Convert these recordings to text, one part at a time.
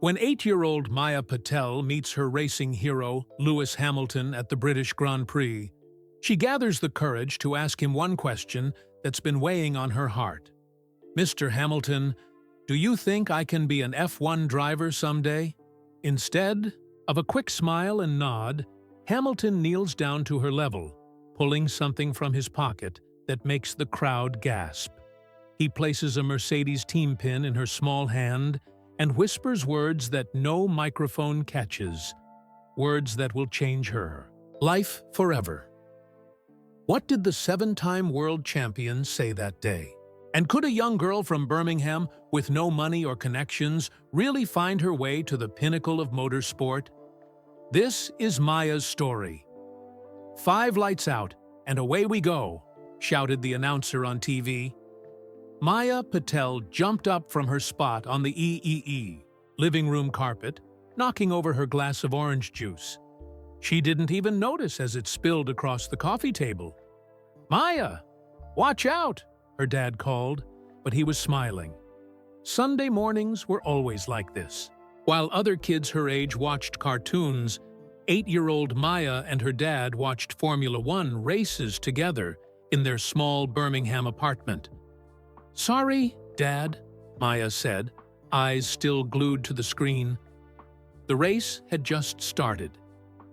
When 8-year-old Maya Patel meets her racing hero, Lewis Hamilton, at the British Grand Prix, she gathers the courage to ask him one question that's been weighing on her heart. "Mr. Hamilton, do you think I can be an F1 driver someday?" Instead of a quick smile and nod, Hamilton kneels down to her level, pulling something from his pocket that makes the crowd gasp. He places a Mercedes team pin in her small hand and whispers words that no microphone catches, words that will change her life forever. What did the 7-time world champion say that day? And could a young girl from Birmingham, with no money or connections, really find her way to the pinnacle of motorsport? This is Maya's story. 5 lights out, and away we go, shouted the announcer on TV. Maya Patel jumped up from her spot on the living room carpet, knocking over her glass of orange juice. She didn't even notice as it spilled across the coffee table. "Maya, watch out!" her dad called, but he was smiling. Sunday mornings were always like this. While other kids her age watched cartoons, 8-year-old Maya and her dad watched Formula One races together in their small Birmingham apartment. "Sorry, Dad," Maya said, eyes still glued to the screen. The race had just started,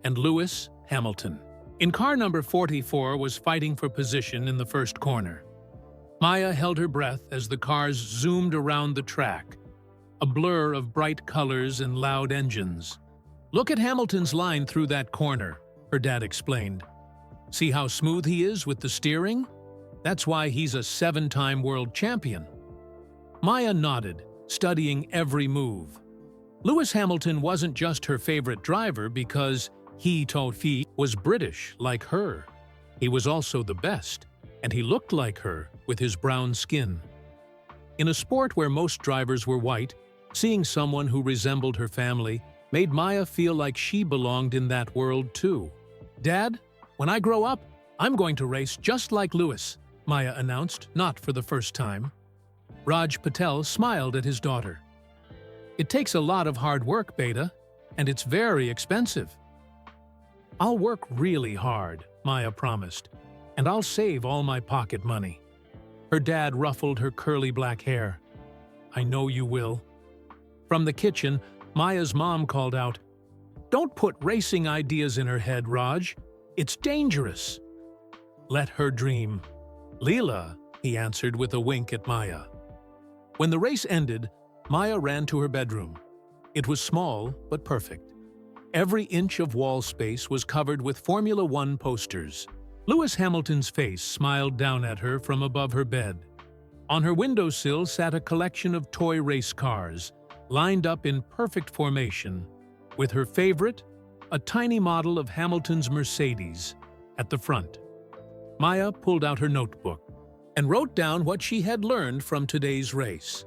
and Lewis Hamilton, in car number 44, was fighting for position in the first corner. Maya held her breath as the cars zoomed around the track, a blur of bright colors and loud engines. "Look at Hamilton's line through that corner," her dad explained. "See how smooth he is with the steering? That's why he's a 7-time world champion." Maya nodded, studying every move. Lewis Hamilton wasn't just her favorite driver because he was British like her. He was also the best, and he looked like her with his brown skin. In a sport where most drivers were white, seeing someone who resembled her family made Maya feel like she belonged in that world too. "Dad, when I grow up, I'm going to race just like Lewis," Maya announced, not for the first time. Raj Patel smiled at his daughter. "It takes a lot of hard work, Beta, and it's very expensive." "I'll work really hard," Maya promised, "and I'll save all my pocket money." Her dad ruffled her curly black hair. "I know you will." From the kitchen, Maya's mom called out, "Don't put racing ideas in her head, Raj. It's dangerous." "Let her dream." "Leela," he answered with a wink at Maya. When the race ended, Maya ran to her bedroom. It was small but perfect. Every inch of wall space was covered with Formula One posters. Lewis Hamilton's face smiled down at her from above her bed. On her windowsill sat a collection of toy race cars, lined up in perfect formation, with her favorite, a tiny model of Hamilton's Mercedes, at the front. Maya pulled out her notebook and wrote down what she had learned from today's race.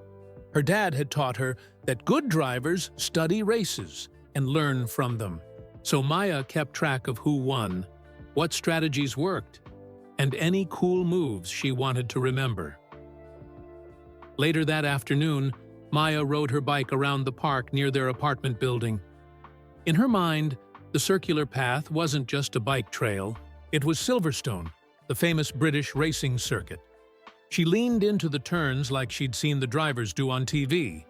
Her dad had taught her that good drivers study races and learn from them. So Maya kept track of who won, what strategies worked, and any cool moves she wanted to remember. Later that afternoon, Maya rode her bike around the park near their apartment building. In her mind, the circular path wasn't just a bike trail, it was Silverstone, the famous British racing circuit. She leaned into the turns like she'd seen the drivers do on TV.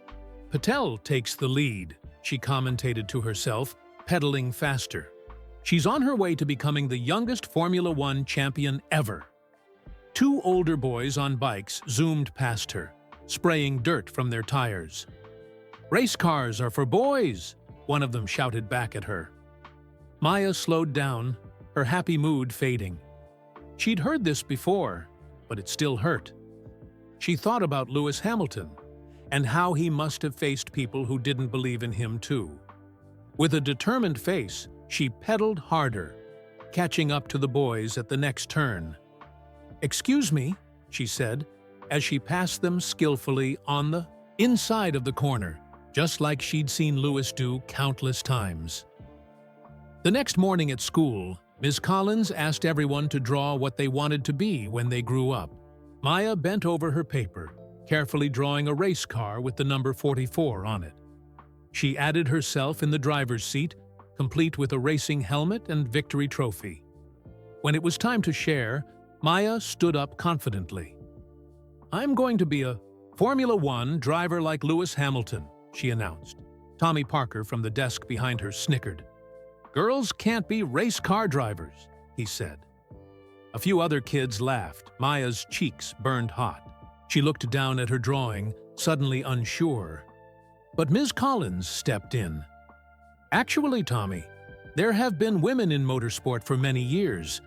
"Patel takes the lead," she commentated to herself, pedaling faster. "She's on her way to becoming the youngest Formula One champion ever." 2 older boys on bikes zoomed past her, spraying dirt from their tires. "Race cars are for boys," one of them shouted back at her. Maya slowed down, her happy mood fading. She'd heard this before, but it still hurt. She thought about Lewis Hamilton and how he must have faced people who didn't believe in him too. With a determined face, she pedaled harder, catching up to the boys at the next turn. "Excuse me," she said, as she passed them skillfully on the inside of the corner, just like she'd seen Lewis do countless times. The next morning at school, Ms. Collins asked everyone to draw what they wanted to be when they grew up. Maya bent over her paper, carefully drawing a race car with the number 44 on it. She added herself in the driver's seat, complete with a racing helmet and victory trophy. When it was time to share, Maya stood up confidently. "I'm going to be a Formula One driver like Lewis Hamilton," she announced. Tommy Parker from the desk behind her snickered. "Girls can't be race car drivers," he said. A few other kids laughed. Maya's cheeks burned hot. She looked down at her drawing, suddenly unsure. But Ms. Collins stepped in. "Actually, Tommy, there have been women in motorsport for many years,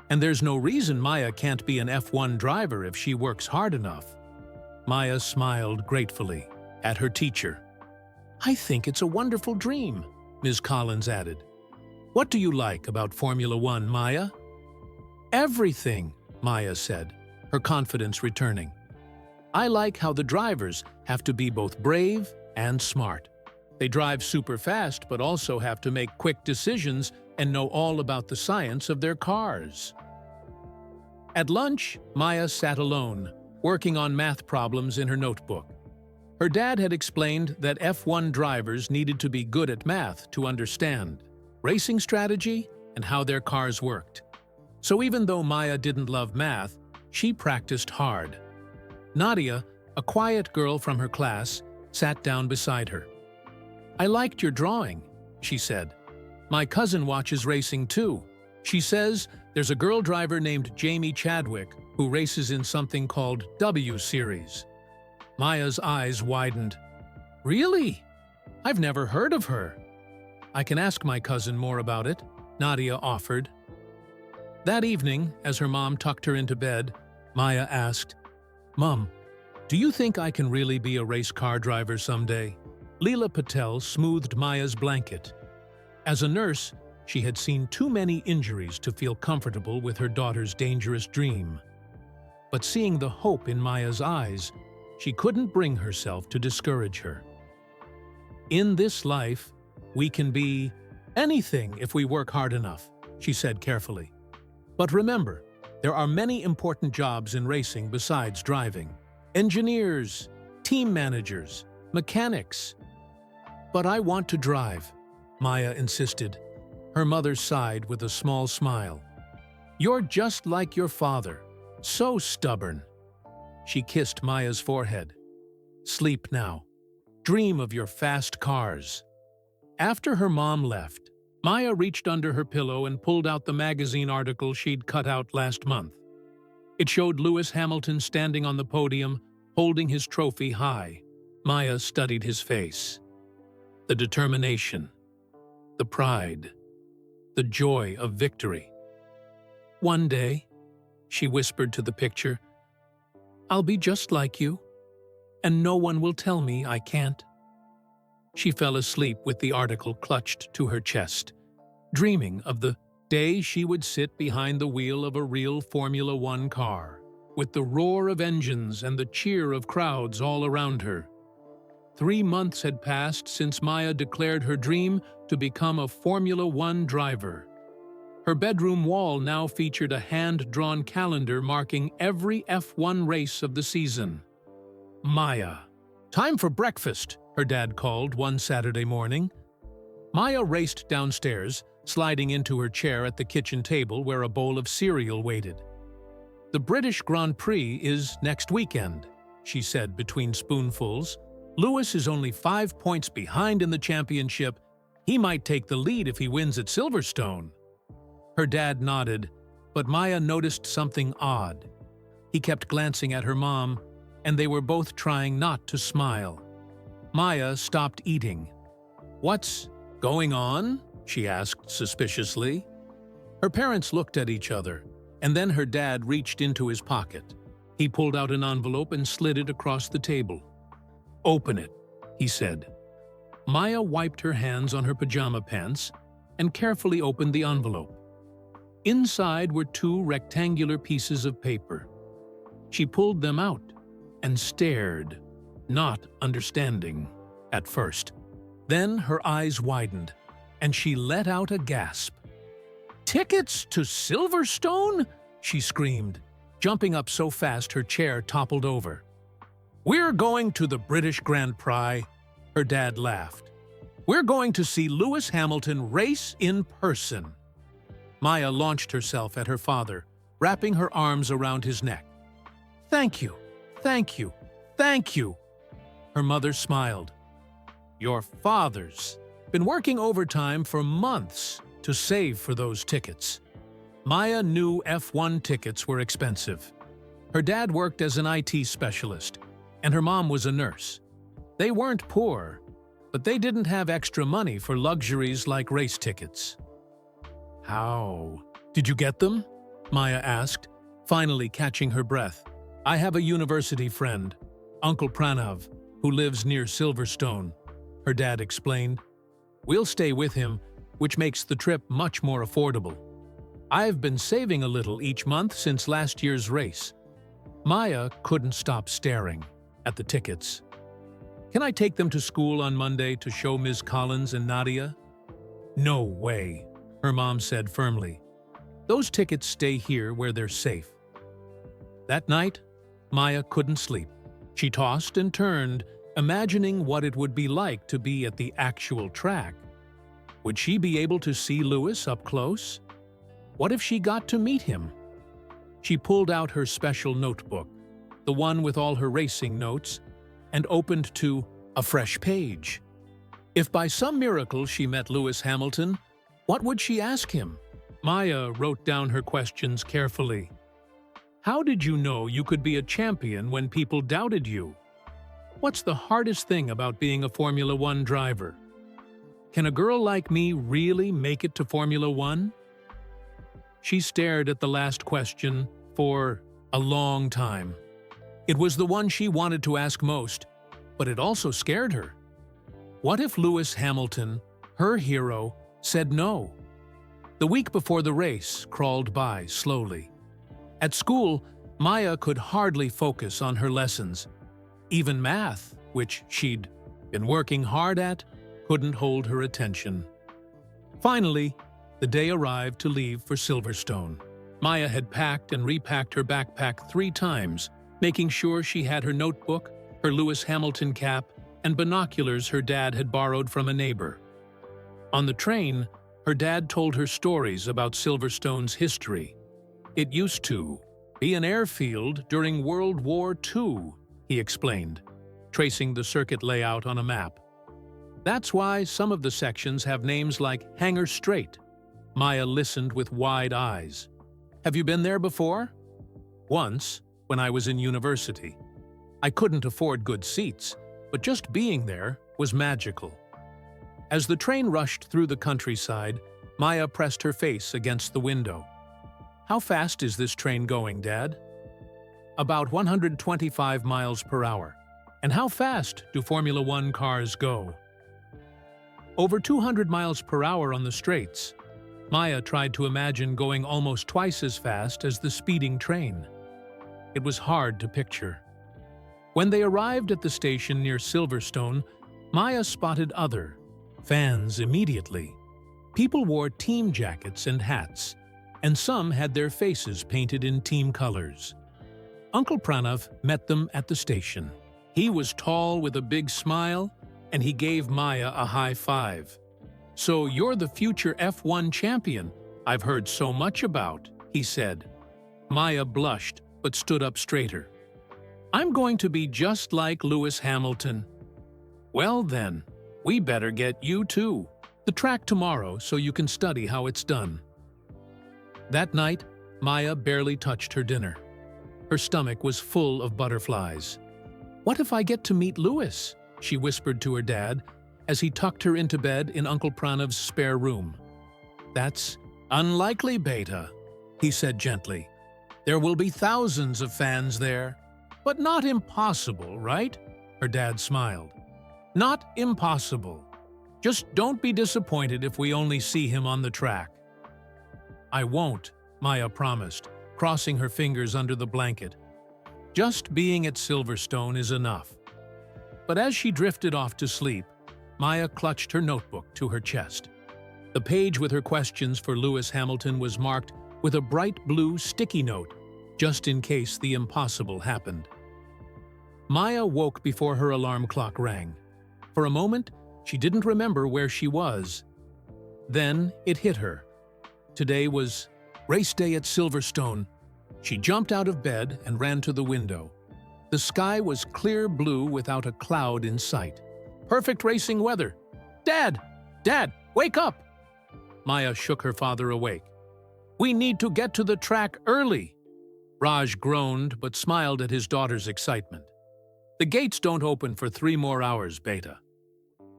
and there's no reason Maya can't be an F1 driver if she works hard enough." Maya smiled gratefully at her teacher. "I think it's a wonderful dream," Ms. Collins added. "What do you like about Formula One, Maya?" "Everything," Maya said, her confidence returning. "I like how the drivers have to be both brave and smart. They drive super fast but also have to make quick decisions and know all about the science of their cars." At lunch, Maya sat alone, working on math problems in her notebook. Her dad had explained that F1 drivers needed to be good at math to understand racing strategy and how their cars worked. So even though Maya didn't love math, she practiced hard. Nadia, a quiet girl from her class, sat down beside her. "I liked your drawing," she said. "My cousin watches racing too. She says there's a girl driver named Jamie Chadwick who races in something called W Series." Maya's eyes widened. "Really? I've never heard of her." "I can ask my cousin more about it," Nadia offered. That evening, as her mom tucked her into bed, Maya asked, "Mom, do you think I can really be a race car driver someday?" Leela Patel smoothed Maya's blanket. As a nurse, she had seen too many injuries to feel comfortable with her daughter's dangerous dream. But seeing the hope in Maya's eyes, she couldn't bring herself to discourage her. "In this life, we can be anything if we work hard enough," she said carefully. "But remember, there are many important jobs in racing besides driving. Engineers, team managers, mechanics." "But I want to drive," Maya insisted. Her mother sighed with a small smile. "You're just like your father, so stubborn." She kissed Maya's forehead. "Sleep now. Dream of your fast cars." After her mom left, Maya reached under her pillow and pulled out the magazine article she'd cut out last month. It showed Lewis Hamilton standing on the podium, holding his trophy high. Maya studied his face. The determination, the pride, the joy of victory. "One day," she whispered to the picture, "I'll be just like you, and no one will tell me I can't." She fell asleep with the article clutched to her chest, dreaming of the day she would sit behind the wheel of a real Formula One car, with the roar of engines and the cheer of crowds all around her. 3 months had passed since Maya declared her dream to become a Formula One driver. Her bedroom wall now featured a hand-drawn calendar marking every F1 race of the season. "Maya, time for breakfast," her dad called one Saturday morning. Maya raced downstairs, sliding into her chair at the kitchen table where a bowl of cereal waited. "The British Grand Prix is next weekend," she said between spoonfuls. "Lewis is only 5 points behind in the championship. He might take the lead if he wins at Silverstone." Her dad nodded, but Maya noticed something odd. He kept glancing at her mom, and they were both trying not to smile. Maya stopped eating. "What's going on?" she asked suspiciously. Her parents looked at each other, and then her dad reached into his pocket. He pulled out an envelope and slid it across the table. "Open it," he said. Maya wiped her hands on her pajama pants and carefully opened the envelope. Inside were 2 rectangular pieces of paper. She pulled them out and stared, not understanding at first. Then her eyes widened, and she let out a gasp. "Tickets to Silverstone?" she screamed, jumping up so fast her chair toppled over. "We're going to the British Grand Prix," her dad laughed. We're going to see Lewis Hamilton race in person. Maya launched herself at her father, wrapping her arms around his neck. Thank you, thank you, thank you. Her mother smiled. Your father's been working overtime for months to save for those tickets. Maya knew F1 tickets were expensive. Her dad worked as an IT specialist, and her mom was a nurse. They weren't poor, but they didn't have extra money for luxuries like race tickets. How did you get them? Maya asked, finally catching her breath. I have a university friend, Uncle Pranav, who lives near Silverstone, her dad explained. We'll stay with him, which makes the trip much more affordable. I've been saving a little each month since last year's race. Maya couldn't stop staring at the tickets. Can I take them to school on Monday to show Ms. Collins and Nadia? No way, her mom said firmly. Those tickets stay here where they're safe. That night, Maya couldn't sleep. She tossed and turned, imagining what it would be like to be at the actual track. Would she be able to see Lewis up close? What if she got to meet him? She pulled out her special notebook, the one with all her racing notes, and opened to a fresh page. If by some miracle she met Lewis Hamilton, what would she ask him? Maya wrote down her questions carefully. How did you know you could be a champion when people doubted you? What's the hardest thing about being a Formula One driver? Can a girl like me really make it to Formula One? She stared at the last question for a long time. It was the one she wanted to ask most, but it also scared her. What if Lewis Hamilton, her hero, said no? The week before the race crawled by slowly. At school, Maya could hardly focus on her lessons. Even math, which she'd been working hard at, couldn't hold her attention. Finally, the day arrived to leave for Silverstone. Maya had packed and repacked her backpack 3 times, making sure she had her notebook, her Lewis Hamilton cap, and binoculars her dad had borrowed from a neighbor. On the train, her dad told her stories about Silverstone's history. It used to be an airfield during World War II, he explained, tracing the circuit layout on a map. That's why some of the sections have names like Hangar Straight. Maya listened with wide eyes. Have you been there before? Once, when I was in university. I couldn't afford good seats, but just being there was magical. As the train rushed through the countryside, Maya pressed her face against the window. How fast is this train going, Dad? About 125 miles per hour. And how fast do Formula One cars go? Over 200 miles per hour on the straights. Maya tried to imagine going almost twice as fast as the speeding train. It was hard to picture. When they arrived at the station near Silverstone, Maya spotted other fans immediately. People wore team jackets and hats, and some had their faces painted in team colors. Uncle Pranav met them at the station. He was tall with a big smile, and he gave Maya a high five. So you're the future F1 champion I've heard so much about, he said. Maya blushed, but stood up straighter. I'm going to be just like Lewis Hamilton. Well then, we better get you too. The track tomorrow so you can study how it's done. That night, Maya barely touched her dinner. Her stomach was full of butterflies. What if I get to meet Lewis? She whispered to her dad as he tucked her into bed in Uncle Pranav's spare room. That's unlikely, Beta, he said gently. There will be thousands of fans there. But not impossible, right? Her dad smiled. Not impossible. Just don't be disappointed if we only see him on the track. I won't, Maya promised, crossing her fingers under the blanket. Just being at Silverstone is enough. But as she drifted off to sleep, Maya clutched her notebook to her chest. The page with her questions for Lewis Hamilton was marked with a bright blue sticky note, just in case the impossible happened. Maya woke before her alarm clock rang. For a moment, She didn't remember where she was. Then it hit her. Today was race day at Silverstone. She jumped out of bed and ran to the window. The sky was clear blue without a cloud in sight. Perfect racing weather. "Dad! Dad, wake up!" Maya shook her father awake. "We need to get to the track early." Raj groaned but smiled at his daughter's excitement. "The gates don't open for 3 more hours, Beta."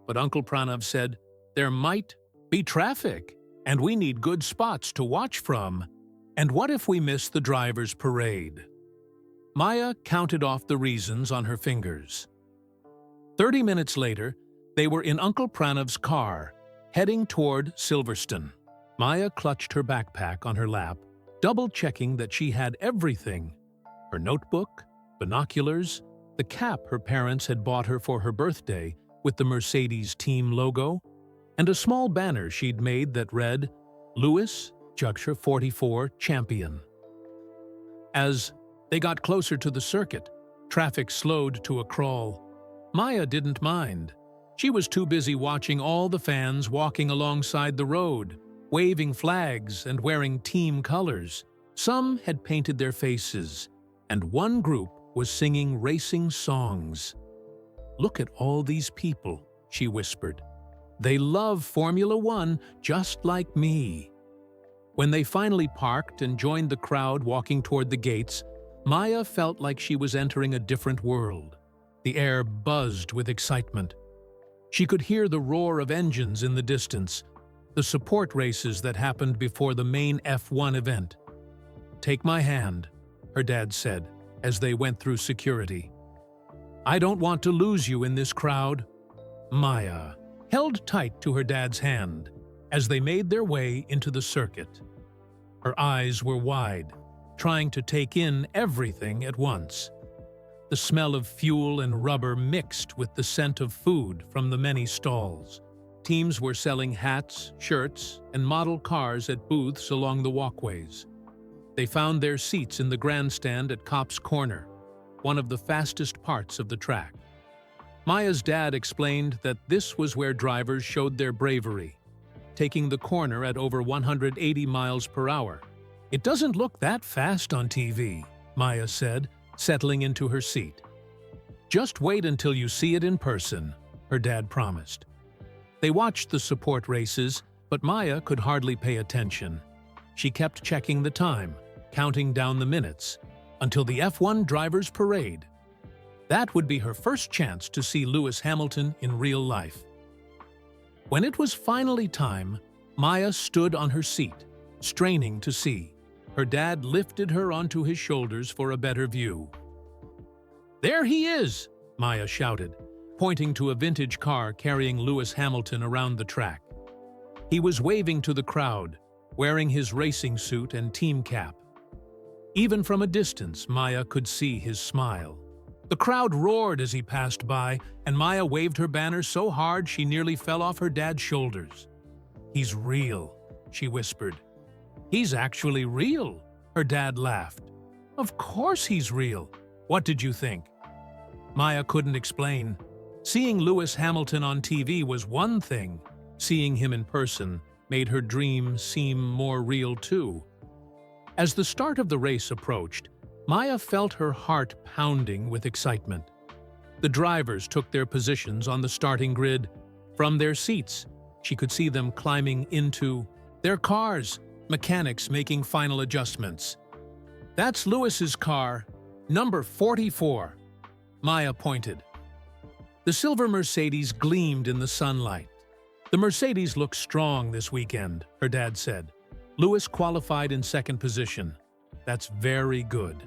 But Uncle Pranav said, "There might be traffic, and we need good spots to watch from. And what if we miss the driver's parade?" Maya counted off the reasons on her fingers. 30 minutes later, they were in Uncle Pranav's car, heading toward Silverstone. Maya clutched her backpack on her lap, double-checking that she had everything: her notebook, binoculars, the cap her parents had bought her for her birthday with the Mercedes team logo, and a small banner she'd made that read, "Lewis Jugshire 44 Champion." As they got closer to the circuit, traffic slowed to a crawl. Maya didn't mind. She was too busy watching all the fans walking alongside the road, waving flags and wearing team colors. Some had painted their faces, and one group was singing racing songs. "Look at all these people," she whispered. "They love Formula One just like me." When they finally parked and joined the crowd walking toward the gates, Maya felt like she was entering a different world. The air buzzed with excitement. She could hear the roar of engines in the distance, the support races that happened before the main F1 event. "Take my hand," her dad said, as they went through security. "I don't want to lose you in this crowd." Maya held tight to her dad's hand as they made their way into the circuit. Her eyes were wide, trying to take in everything at once. The smell of fuel and rubber mixed with the scent of food from the many stalls. Teams were selling hats, shirts, and model cars at booths along the walkways. They found their seats in the grandstand at Copse Corner, one of the fastest parts of the track. Maya's dad explained that this was where drivers showed their bravery, taking the corner at over 180 miles per hour. "It doesn't look that fast on TV," Maya said, settling into her seat. "Just wait until you see it in person," her dad promised. They watched the support races, but Maya could hardly pay attention. She kept checking the time, counting down the minutes, until the F1 Drivers' Parade. That would be her first chance to see Lewis Hamilton in real life. When it was finally time, Maya stood on her seat, straining to see. Her dad lifted her onto his shoulders for a better view. "There he is!" Maya shouted, pointing to a vintage car carrying Lewis Hamilton around the track. He was waving to the crowd, wearing his racing suit and team cap. Even from a distance, Maya could see his smile. The crowd roared as he passed by, and Maya waved her banner so hard she nearly fell off her dad's shoulders. "He's real," she whispered. "He's actually real," her dad laughed. "Of course he's real. What did you think?" Maya couldn't explain. Seeing Lewis Hamilton on TV was one thing. Seeing him in person made her dream seem more real too. As the start of the race approached, Maya felt her heart pounding with excitement. The drivers took their positions on the starting grid. From their seats, she could see them climbing into their cars, mechanics making final adjustments. "That's Lewis's car, number 44. Maya pointed. The silver Mercedes gleamed in the sunlight. "The Mercedes looks strong this weekend," her dad said. "Lewis qualified in second position. That's very good."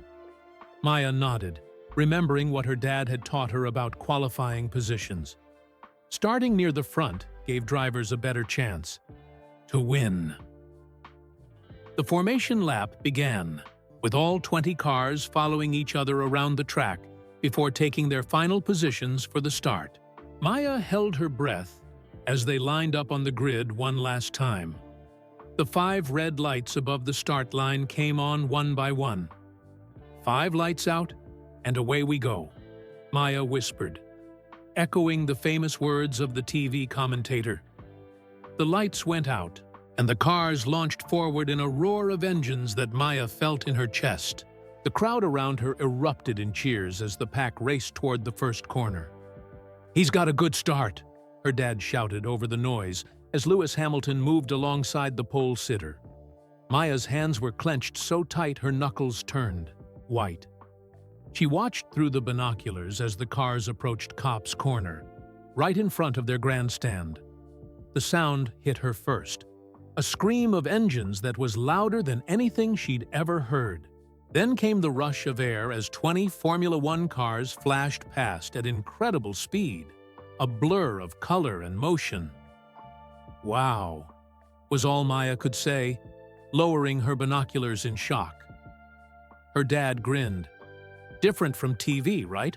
Maya nodded, remembering what her dad had taught her about qualifying positions. Starting near the front gave drivers a better chance to win. The formation lap began, with all 20 cars following each other around the track before taking their final positions for the start. Maya held her breath as they lined up on the grid one last time. The 5 red lights above the start line came on one by one. 5 lights out, and away we go, Maya whispered. echoing the famous words of the TV commentator. The lights went out, and the cars launched forward in a roar of engines that Maya felt in her chest. The crowd around her erupted in cheers as the pack raced toward the first corner. "He's got a good start," her dad shouted over the noise as Lewis Hamilton moved alongside the pole sitter. Maya's hands were clenched so tight her knuckles turned white. She watched through the binoculars as the cars approached Copse Corner, right in front of their grandstand. The sound hit her first, a scream of engines that was louder than anything she'd ever heard. Then came the rush of air as 20 Formula One cars flashed past at incredible speed, a blur of color and motion. "Wow," was all Maya could say, lowering her binoculars in shock. Her dad grinned. "Different from TV, right?"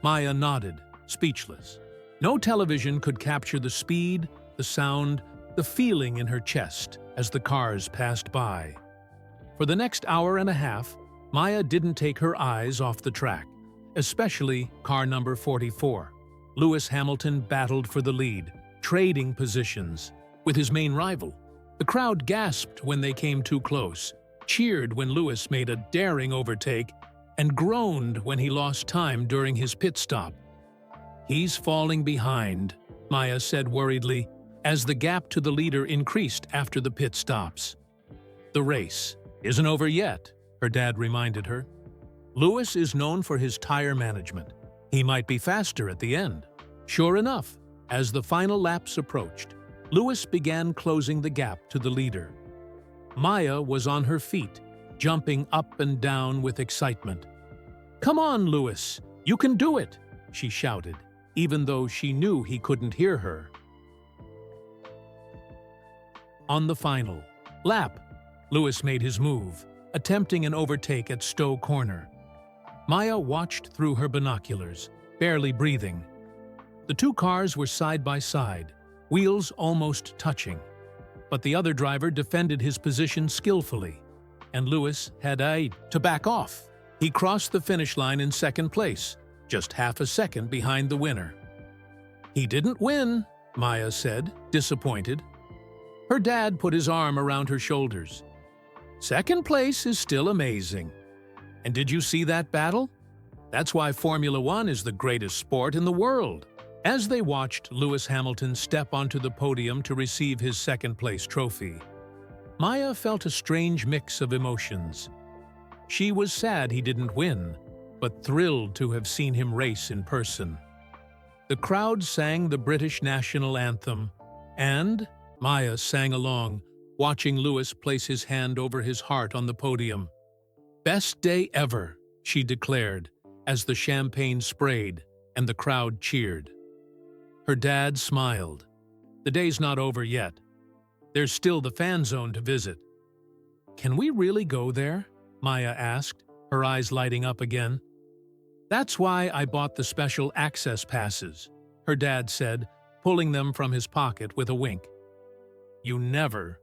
Maya nodded, speechless. No television could capture the speed, the sound, the feeling in her chest as the cars passed by. For the next hour and a half, Maya didn't take her eyes off the track, especially car number 44. Lewis Hamilton battled for the lead, trading positions with his main rival. The crowd gasped when they came too close, cheered when Lewis made a daring overtake, and groaned when he lost time during his pit stop. "He's falling behind," Maya said worriedly, as the gap to the leader increased after the pit stops. "The race isn't over yet," her dad reminded her. "Lewis is known for his tire management. He might be faster at the end." Sure enough, as the final laps approached, Lewis began closing the gap to the leader. Maya was on her feet, jumping up and down with excitement. "Come on, Lewis, you can do it," she shouted, even though she knew he couldn't hear her. On the final lap, Lewis made his move, attempting an overtake at Stowe Corner. Maya watched through her binoculars, barely breathing. The two cars were side by side, wheels almost touching. But the other driver defended his position skillfully, and Lewis had to back off. He crossed the finish line in second place, just half a second behind the winner. "He didn't win," Maya said, disappointed. Her dad put his arm around her shoulders. "Second place is still amazing. And did you see that battle? That's why Formula One is the greatest sport in the world." As they watched Lewis Hamilton step onto the podium to receive his second-place trophy, Maya felt a strange mix of emotions. She was sad he didn't win, but thrilled to have seen him race in person. The crowd sang the British national anthem, and Maya sang along, watching Lewis place his hand over his heart on the podium. "Best day ever," she declared, as the champagne sprayed and the crowd cheered. Her dad smiled. "The day's not over yet. There's still the fan zone to visit." "Can we really go there?" Maya asked, her eyes lighting up again. "That's why I bought the special access passes," her dad said, pulling them from his pocket with a wink. "You never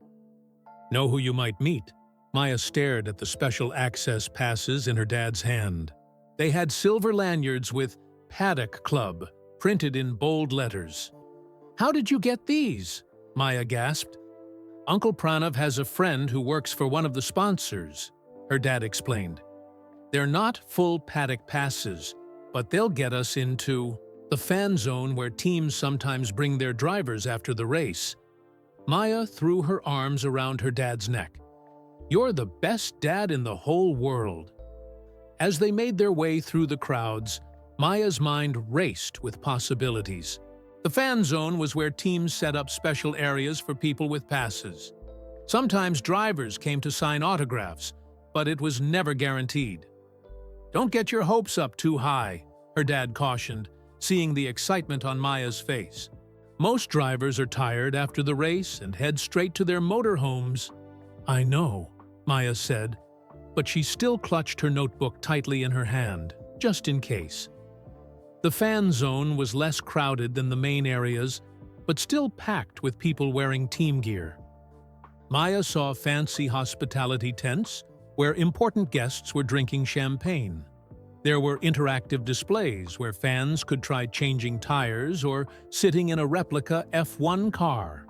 know who you might meet." Maya stared at the special access passes in her dad's hand. They had silver lanyards with Paddock Club printed in bold letters. "How did you get these?" Maya gasped. "Uncle Pranav has a friend who works for one of the sponsors," her dad explained. "They're not full paddock passes, but they'll get us into the fan zone where teams sometimes bring their drivers after the race." Maya threw her arms around her dad's neck. "You're the best dad in the whole world." As they made their way through the crowds, Maya's mind raced with possibilities. The fan zone was where teams set up special areas for people with passes. Sometimes drivers came to sign autographs, but it was never guaranteed. "Don't get your hopes up too high," her dad cautioned, seeing the excitement on Maya's face. "Most drivers are tired after the race and head straight to their motorhomes." "I know," Maya said, but she still clutched her notebook tightly in her hand, just in case. The fan zone was less crowded than the main areas, but still packed with people wearing team gear. Maya saw fancy hospitality tents where important guests were drinking champagne. There were interactive displays where fans could try changing tires or sitting in a replica F1 car.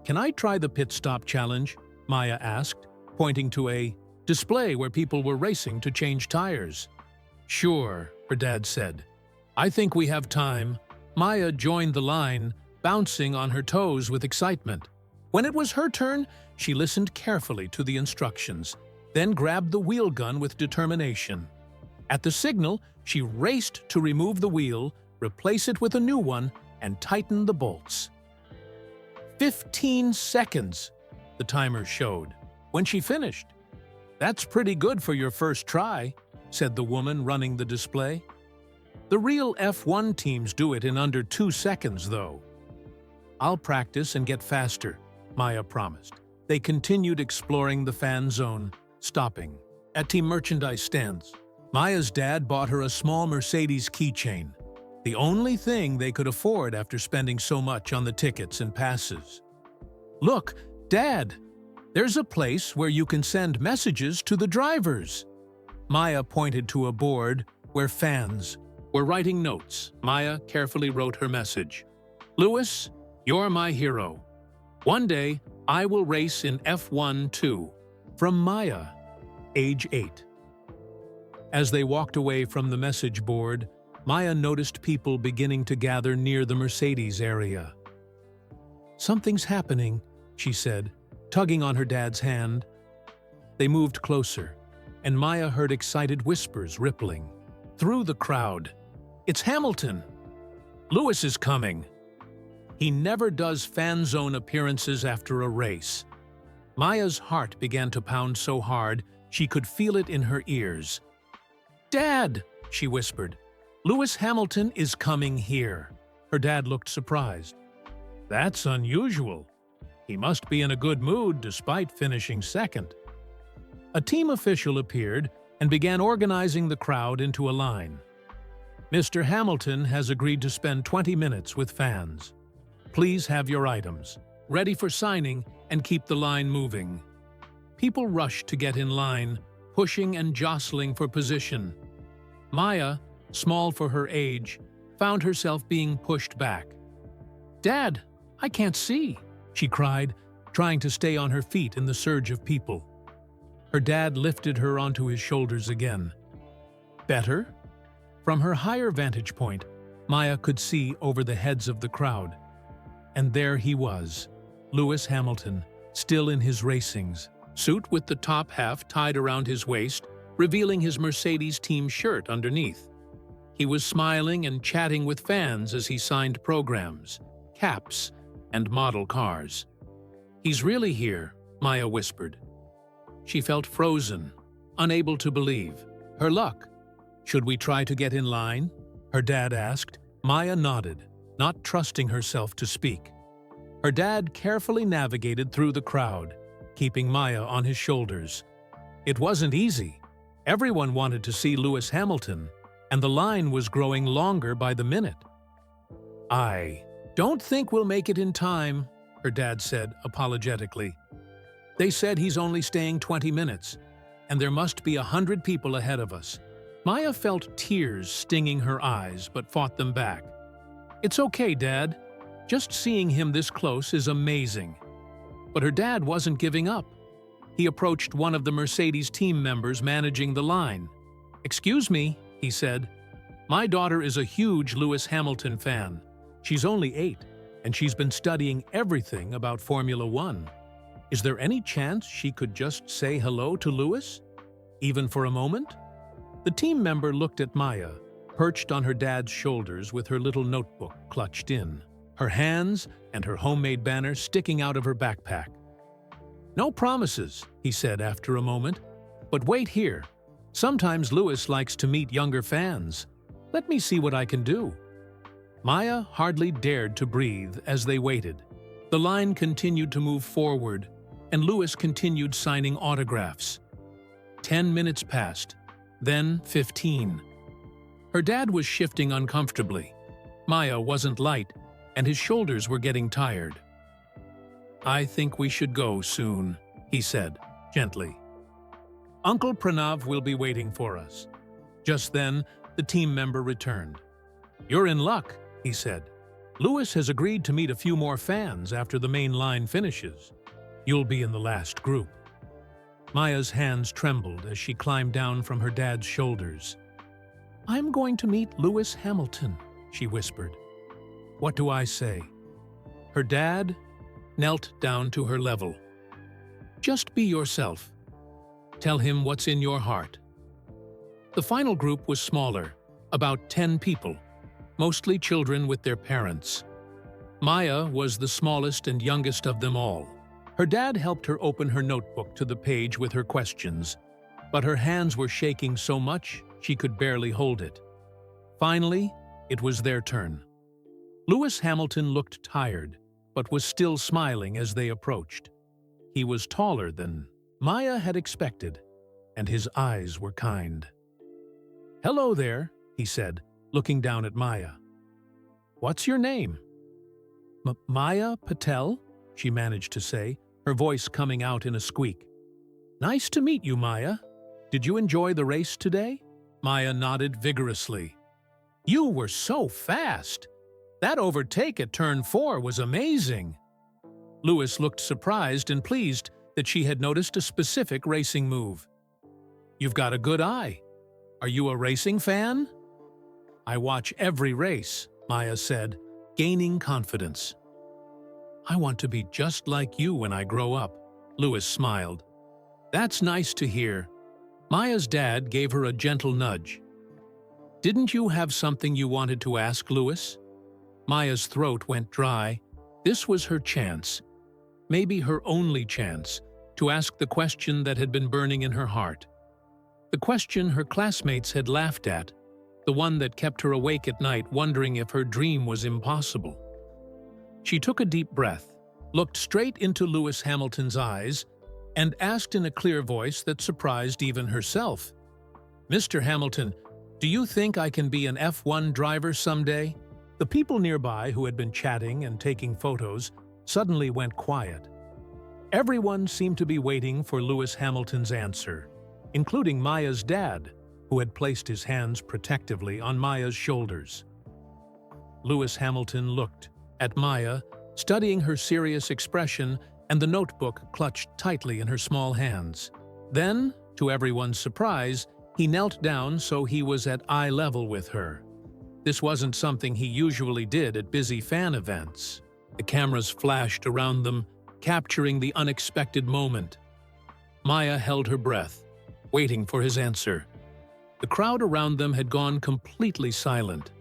"Can I try the pit stop challenge?" Maya asked, pointing to a display where people were racing to change tires. "Sure," her dad said. "I think we have time." Maya joined the line, bouncing on her toes with excitement. When it was her turn, she listened carefully to the instructions, then grabbed the wheel gun with determination. At the signal, she raced to remove the wheel, replace it with a new one, and tighten the bolts. 15 seconds, the timer showed, when she finished. "That's pretty good for your first try," said the woman running the display. "The real F1 teams do it in under 2 seconds, though." "I'll practice and get faster," Maya promised. They continued exploring the fan zone, stopping at team merchandise stands. Maya's dad bought her a small Mercedes keychain, the only thing they could afford after spending so much on the tickets and passes. "Look, Dad! There's a place where you can send messages to the drivers." Maya pointed to a board where fans were writing notes. Maya carefully wrote her message. "Lewis, you're my hero. One day, I will race in F1 too." From Maya, age 8. As they walked away from the message board, Maya noticed people beginning to gather near the Mercedes area. "Something's happening," she said, tugging on her dad's hand. They moved closer, and Maya heard excited whispers rippling through the crowd. "It's Hamilton! Lewis is coming!" He never does fan zone appearances after a race. Maya's heart began to pound so hard she could feel it in her ears. "Dad," she whispered, "Lewis Hamilton is coming here." Her dad looked surprised. "That's unusual. He must be in a good mood despite finishing second." A team official appeared and began organizing the crowd into a line. "Mr. Hamilton has agreed to spend 20 minutes with fans. Please have your items ready for signing and keep the line moving." People rushed to get in line, pushing and jostling for position. Maya, small for her age, found herself being pushed back. "Dad, I can't see," she cried, trying to stay on her feet in the surge of people. Her dad lifted her onto his shoulders again. "Better?" From her higher vantage point, Maya could see over the heads of the crowd. And there he was, Lewis Hamilton, still in his racing's suit with the top half tied around his waist, revealing his Mercedes team shirt underneath. He was smiling and chatting with fans as he signed programs, caps, and model cars. "He's really here," Maya whispered. She felt frozen, unable to believe. Her luck. "Should we try to get in line?" her dad asked. Maya nodded, not trusting herself to speak. Her dad carefully navigated through the crowd, keeping Maya on his shoulders. It wasn't easy. Everyone wanted to see Lewis Hamilton, and the line was growing longer by the minute. "I don't think we'll make it in time," her dad said apologetically. "They said he's only staying 20 minutes, and there must be 100 people ahead of us." Maya felt tears stinging her eyes but fought them back. "It's okay, Dad. Just seeing him this close is amazing." But her dad wasn't giving up. He approached one of the Mercedes team members managing the line. "Excuse me," he said. "My daughter is a huge Lewis Hamilton fan. She's only 8, and she's been studying everything about Formula One. Is there any chance she could just say hello to Lewis? Even for a moment?" The team member looked at Maya, perched on her dad's shoulders with her little notebook clutched in, her hands and her homemade banner sticking out of her backpack. "No promises," he said after a moment. "But wait here. Sometimes Lewis likes to meet younger fans. Let me see what I can do." Maya hardly dared to breathe as they waited. The line continued to move forward, and Lewis continued signing autographs. 10 minutes passed, then 15. Her dad was shifting uncomfortably. Maya wasn't light, and his shoulders were getting tired. "I think we should go soon," he said, gently. "Uncle Pranav will be waiting for us." Just then, the team member returned. "You're in luck," he said. "Lewis has agreed to meet a few more fans after the main line finishes. You'll be in the last group." Maya's hands trembled as she climbed down from her dad's shoulders. "I'm going to meet Lewis Hamilton," she whispered. "What do I say?" Her dad knelt down to her level. "Just be yourself. Tell him what's in your heart." The final group was smaller, about 10 people, mostly children with their parents. Maya was the smallest and youngest of them all. Her dad helped her open her notebook to the page with her questions, but her hands were shaking so much she could barely hold it. Finally, it was their turn. Lewis Hamilton looked tired, but was still smiling as they approached. He was taller than Maya had expected, and his eyes were kind. "Hello there," he said, looking down at Maya. "What's your name?" Maya Patel," she managed to say, her voice coming out in a squeak. "Nice to meet you, Maya. Did you enjoy the race today?" Maya nodded vigorously. "You were so fast! That overtake at turn 4 was amazing." Lewis looked surprised and pleased that she had noticed a specific racing move. "You've got a good eye. Are you a racing fan?" "I watch every race," Maya said, gaining confidence. "I want to be just like you when I grow up," Lewis smiled. "That's nice to hear." Maya's dad gave her a gentle nudge. "Didn't you have something you wanted to ask, Lewis?" Maya's throat went dry. This was her chance, maybe her only chance, to ask the question that had been burning in her heart. The question her classmates had laughed at, the one that kept her awake at night wondering if her dream was impossible. She took a deep breath, looked straight into Lewis Hamilton's eyes, and asked in a clear voice that surprised even herself, "Mr. Hamilton, do you think I can be an F1 driver someday?" The people nearby who had been chatting and taking photos suddenly went quiet. Everyone seemed to be waiting for Lewis Hamilton's answer, including Maya's dad, who had placed his hands protectively on Maya's shoulders. Lewis Hamilton looked at Maya, studying her serious expression and the notebook clutched tightly in her small hands. Then, to everyone's surprise, he knelt down so he was at eye level with her. This wasn't something he usually did at busy fan events. The cameras flashed around them, capturing the unexpected moment. Maya held her breath, waiting for his answer. The crowd around them had gone completely silent.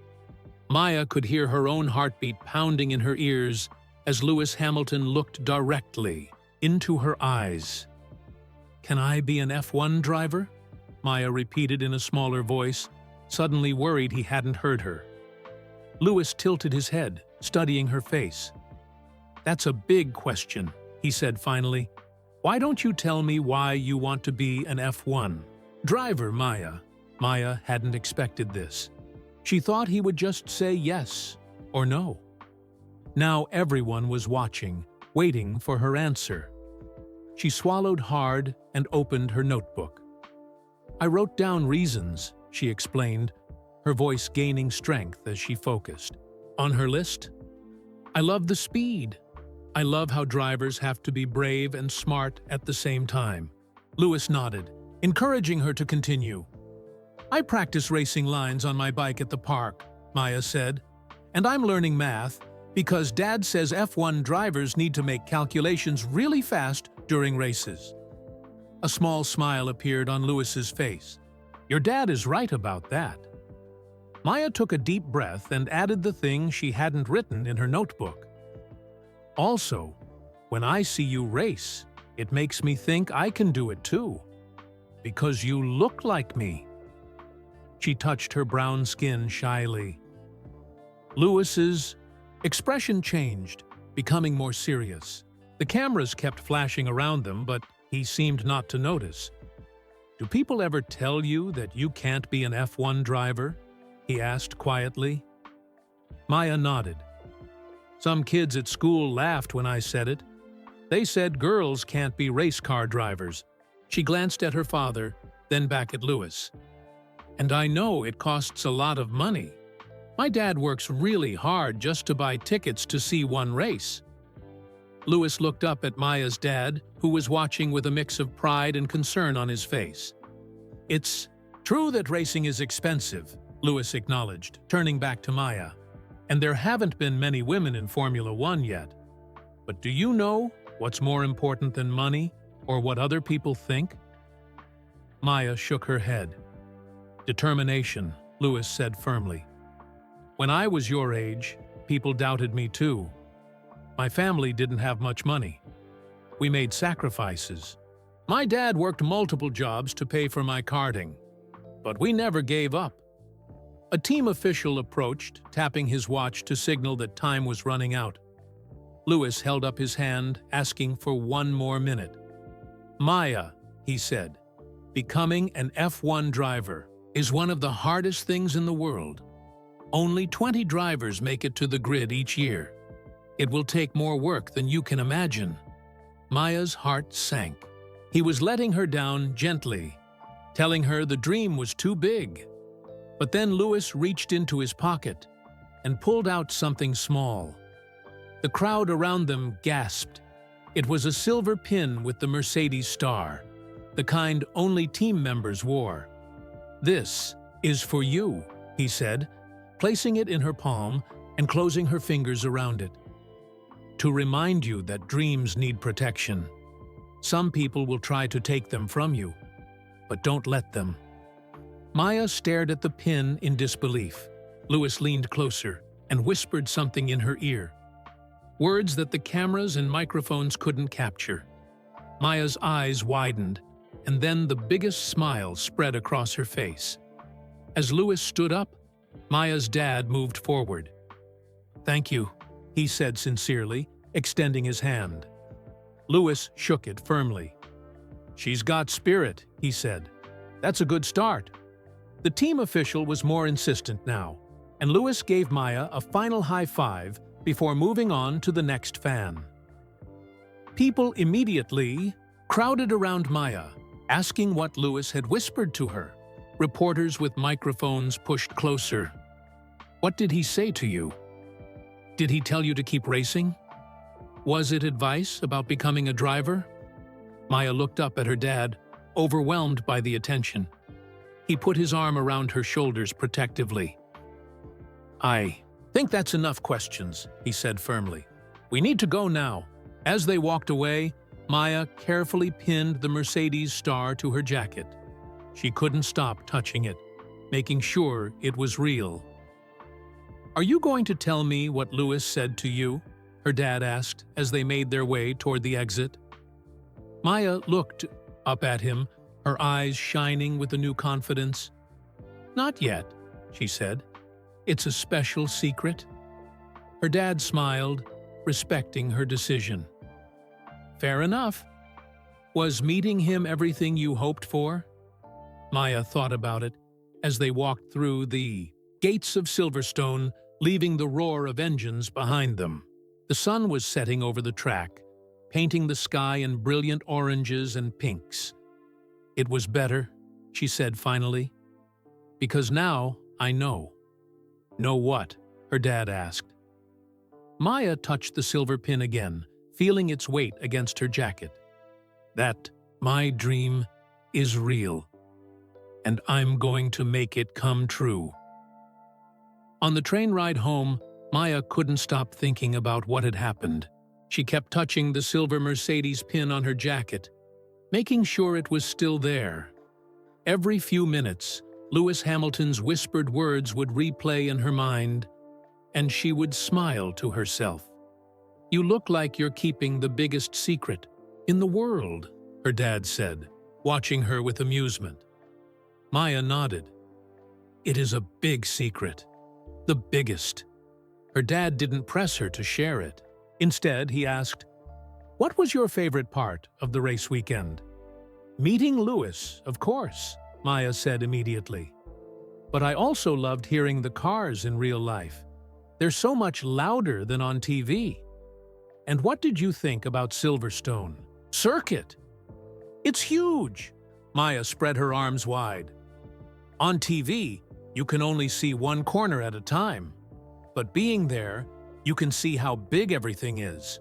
Maya could hear her own heartbeat pounding in her ears as Lewis Hamilton looked directly into her eyes. "Can I be an F1 driver?" Maya repeated in a smaller voice, suddenly worried he hadn't heard her. Lewis tilted his head, studying her face. "That's a big question," he said finally. "Why don't you tell me why you want to be an F1 driver, Maya?" Maya hadn't expected this. She thought he would just say yes or no. Now everyone was watching, waiting for her answer. She swallowed hard and opened her notebook. "I wrote down reasons," she explained, her voice gaining strength as she focused. On her list, "I love the speed. I love how drivers have to be brave and smart at the same time." Lewis nodded, encouraging her to continue. "I practice racing lines on my bike at the park," Maya said, "and I'm learning math because Dad says F1 drivers need to make calculations really fast during races." A small smile appeared on Lewis's face. "Your dad is right about that." Maya took a deep breath and added the thing she hadn't written in her notebook. "Also, when I see you race, it makes me think I can do it too. Because you look like me." She touched her brown skin shyly. Lewis's expression changed, becoming more serious. The cameras kept flashing around them, but he seemed not to notice. "Do people ever tell you that you can't be an F1 driver?" he asked quietly. Maya nodded. "Some kids at school laughed when I said it. They said girls can't be race car drivers." She glanced at her father, then back at Lewis. And I know it costs a lot of money. My dad works really hard just to buy tickets to see one race." Louis looked up at Maya's dad, who was watching with a mix of pride and concern on his face. "It's true that racing is expensive," Louis acknowledged, turning back to Maya. "And there haven't been many women in Formula One yet. But do you know what's more important than money or what other people think?" Maya shook her head. "Determination," Louis said firmly. "When I was your age, people doubted me too. My family didn't have much money. We made sacrifices. My dad worked multiple jobs to pay for my karting. But we never gave up." A team official approached, tapping his watch to signal that time was running out. Louis held up his hand, asking for one more minute. "Maya," he said, "becoming an F1 driver is one of the hardest things in the world. Only 20 drivers make it to the grid each year. It will take more work than you can imagine." Maya's heart sank. He was letting her down gently, telling her the dream was too big. But then Louis reached into his pocket and pulled out something small. The crowd around them gasped. It was a silver pin with the Mercedes star, the kind only team members wore. "This is for you," he said, placing it in her palm and closing her fingers around it. "To remind you that dreams need protection. Some people will try to take them from you, but don't let them." Maya stared at the pin in disbelief. Louis leaned closer and whispered something in her ear. Words that the cameras and microphones couldn't capture. Maya's eyes widened, and then the biggest smile spread across her face. As Louis stood up, Maya's dad moved forward. "Thank you," he said sincerely, extending his hand. Louis shook it firmly. "She's got spirit," he said. "That's a good start." The team official was more insistent now, and Louis gave Maya a final high five before moving on to the next fan. People immediately crowded around Maya, asking what Louis had whispered to her. Reporters with microphones pushed closer. "What did he say to you? Did he tell you to keep racing? Was it advice about becoming a driver?" Maya looked up at her dad, overwhelmed by the attention. He put his arm around her shoulders protectively. "I think that's enough questions," he said firmly. "We need to go now." As they walked away, Maya carefully pinned the Mercedes star to her jacket. She couldn't stop touching it, making sure it was real. "Are you going to tell me what Louis said to you?" her dad asked as they made their way toward the exit. Maya looked up at him, her eyes shining with a new confidence. "Not yet," she said. "It's a special secret." Her dad smiled, respecting her decision. "Fair enough. Was meeting him everything you hoped for?" Maya thought about it as they walked through the gates of Silverstone, leaving the roar of engines behind them. The sun was setting over the track, painting the sky in brilliant oranges and pinks. "It was better," she said finally, "because now I know." "Know what?" her dad asked. Maya touched the silver pin again, feeling its weight against her jacket. "That my dream is real, and I'm going to make it come true." On the train ride home, Maya couldn't stop thinking about what had happened. She kept touching the silver Mercedes pin on her jacket, making sure it was still there. Every few minutes, Lewis Hamilton's whispered words would replay in her mind, and she would smile to herself. "You look like you're keeping the biggest secret in the world," her dad said, watching her with amusement. Maya nodded. "It is a big secret. The biggest." Her dad didn't press her to share it. Instead, he asked, "What was your favorite part of the race weekend?" "Meeting Louis, of course," Maya said immediately. "But I also loved hearing the cars in real life. They're so much louder than on TV." "And what did you think about Silverstone Circuit?" "It's huge!" Maya spread her arms wide. On TV, you can only see one corner at a time. But being there, you can see how big everything is.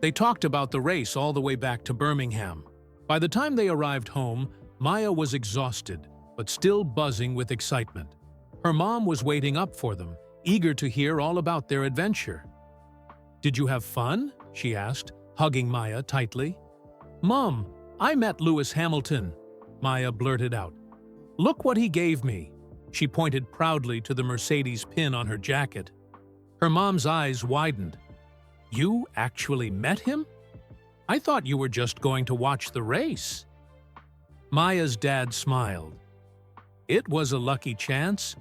They talked about the race all the way back to Birmingham. By the time they arrived home, Maya was exhausted, but still buzzing with excitement. Her mom was waiting up for them, eager to hear all about their adventure. "Did you have fun?" she asked, hugging Maya tightly. "Mom, I met Lewis Hamilton," Maya blurted out. "Look what he gave me." She pointed proudly to the Mercedes pin on her jacket. Her mom's eyes widened. "You actually met him? I thought you were just going to watch the race." Maya's dad smiled. It was a lucky chance.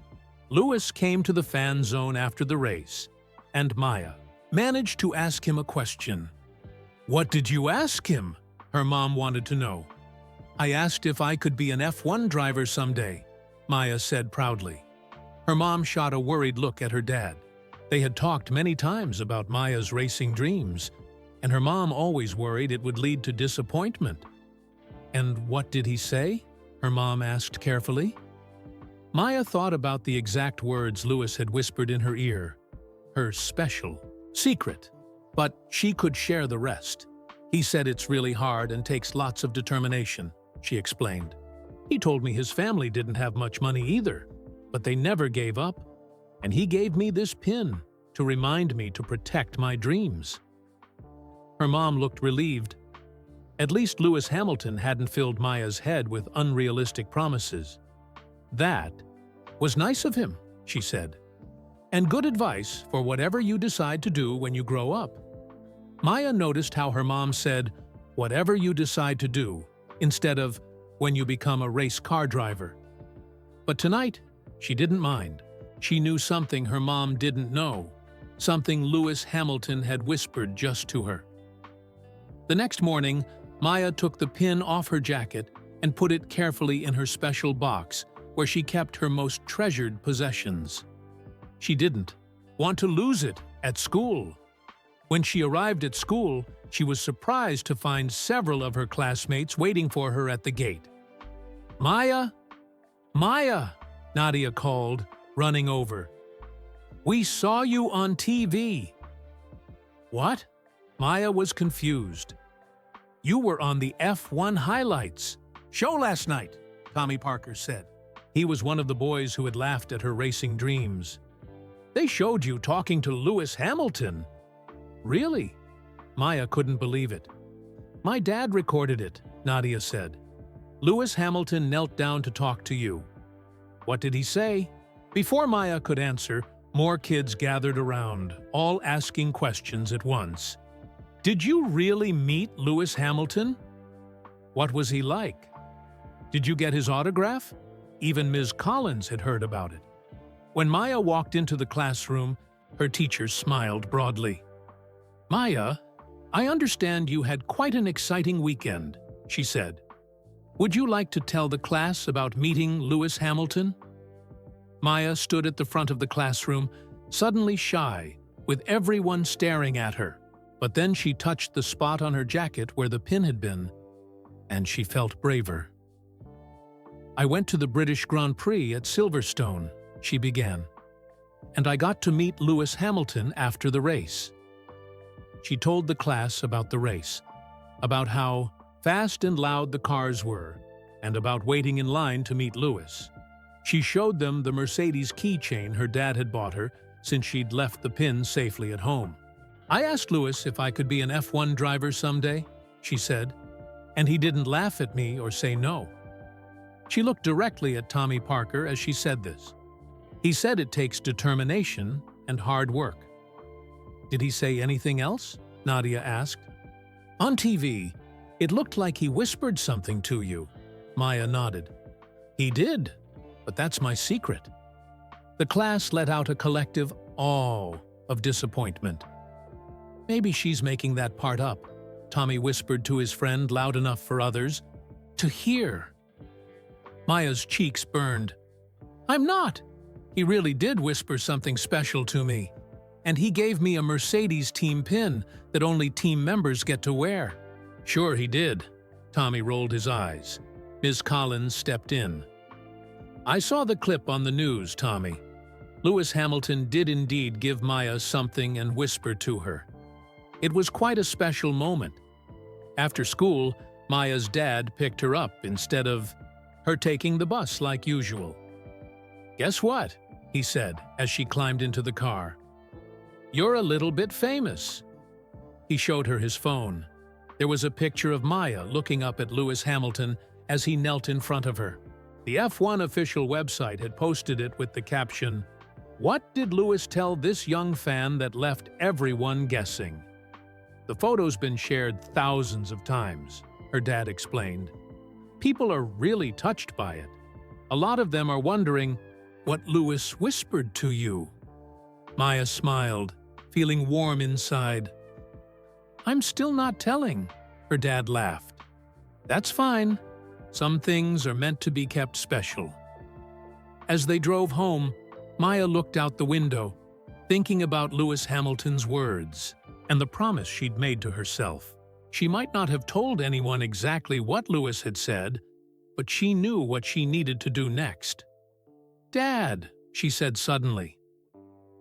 Lewis came to the fan zone after the race, and Maya managed to ask him a question. "What did you ask him?" her mom wanted to know. "I asked if I could be an F1 driver someday," Maya said proudly. Her mom shot a worried look at her dad. They had talked many times about Maya's racing dreams, and her mom always worried it would lead to disappointment. "And what did he say?" her mom asked carefully. Maya thought about the exact words Lewis had whispered in her ear. Her special secret. But she could share the rest. "He said it's really hard and takes lots of determination," she explained. "He told me his family didn't have much money either, but they never gave up. And he gave me this pin to remind me to protect my dreams." Her mom looked relieved. At least Lewis Hamilton hadn't filled Maya's head with unrealistic promises. "That was nice of him," she said. "And good advice for whatever you decide to do when you grow up." Maya noticed how her mom said, "whatever you decide to do," instead of "when you become a race car driver." But tonight, she didn't mind. She knew something her mom didn't know, something Lewis Hamilton had whispered just to her. The next morning, Maya took the pin off her jacket and put it carefully in her special box where she kept her most treasured possessions. She didn't want to lose it at school. When she arrived at school, she was surprised to find several of her classmates waiting for her at the gate. "Maya! Maya!" Nadia called, running over. "We saw you on TV." "What?" Maya was confused. "You were on the F1 highlights show last night," Tommy Parker said. He was one of the boys who had laughed at her racing dreams. "They showed you talking to Lewis Hamilton." "Really?" Maya couldn't believe it. "My dad recorded it," Nadia said. "Lewis Hamilton knelt down to talk to you." "What did he say?" Before Maya could answer, more kids gathered around, all asking questions at once. "Did you really meet Lewis Hamilton? What was he like? Did you get his autograph?" Even Ms. Collins had heard about it. When Maya walked into the classroom, her teacher smiled broadly. "Maya, I understand you had quite an exciting weekend," she said. "Would you like to tell the class about meeting Lewis Hamilton?" Maya stood at the front of the classroom, suddenly shy, with everyone staring at her. But then she touched the spot on her jacket where the pin had been, and she felt braver. "I went to the British Grand Prix at Silverstone," she began, "and I got to meet Lewis Hamilton after the race." She told the class about the race, about how fast and loud the cars were, and about waiting in line to meet Lewis. She showed them the Mercedes keychain her dad had bought her since she'd left the pin safely at home. "I asked Lewis if I could be an F1 driver someday," she said, "and he didn't laugh at me or say no." She looked directly at Tommy Parker as she said this. "He said it takes determination and hard work." "Did he say anything else?" Nadia asked. "On TV, it looked like he whispered something to you." Maya nodded. "He did, but that's my secret." The class let out a collective "aw" of disappointment. "Maybe she's making that part up," Tommy whispered to his friend loud enough for others to hear. Maya's cheeks burned. "I'm not. He really did whisper something special to me. And he gave me a Mercedes team pin that only team members get to wear." "Sure he did." Tommy rolled his eyes. Ms. Collins stepped in. I saw the clip on the news, Tommy. Lewis Hamilton did indeed give Maya something and whisper to her. It was quite a special moment. After school, Maya's dad picked her up instead of her taking the bus like usual. "Guess what?" he said as she climbed into the car. "You're a little bit famous." He showed her his phone. There was a picture of Maya looking up at Lewis Hamilton as he knelt in front of her. The F1 official website had posted it with the caption, "What did Lewis tell this young fan that left everyone guessing?" The photo's been shared thousands of times, her dad explained. People are really touched by it. A lot of them are wondering, what Lewis whispered to you? Maya smiled, feeling warm inside. "I'm still not telling," her dad laughed. "That's fine. Some things are meant to be kept special." As they drove home, Maya looked out the window, thinking about Lewis Hamilton's words and the promise she'd made to herself. She might not have told anyone exactly what Lewis had said, but she knew what she needed to do next. "Dad," she said suddenly,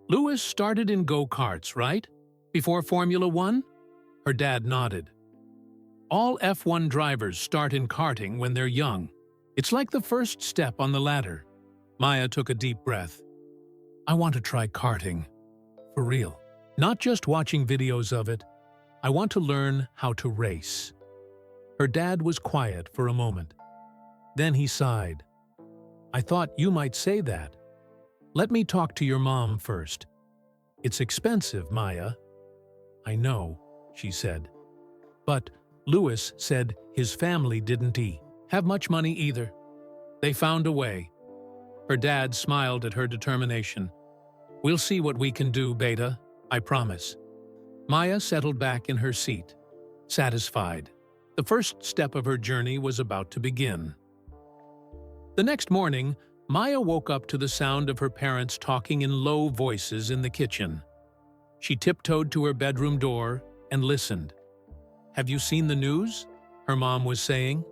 "Lewis started in go-karts, right? Before Formula One?" Her dad nodded. "All F1 drivers start in karting when they're young. It's like the first step on the ladder." Maya took a deep breath. "I want to try karting. For real. Not just watching videos of it. I want to learn how to race." Her dad was quiet for a moment. Then he sighed. "I thought you might say that. Let me talk to your mom first. It's expensive, Maya." "I know," she said. "But Lewis said his family didn't have much money either. They found a way." Her dad smiled at her determination. "We'll see what we can do, Beta. I promise." Maya settled back in her seat, satisfied. The first step of her journey was about to begin. The next morning, Maya woke up to the sound of her parents talking in low voices in the kitchen. She tiptoed to her bedroom door and listened. "Have you seen the news?" her mom was saying.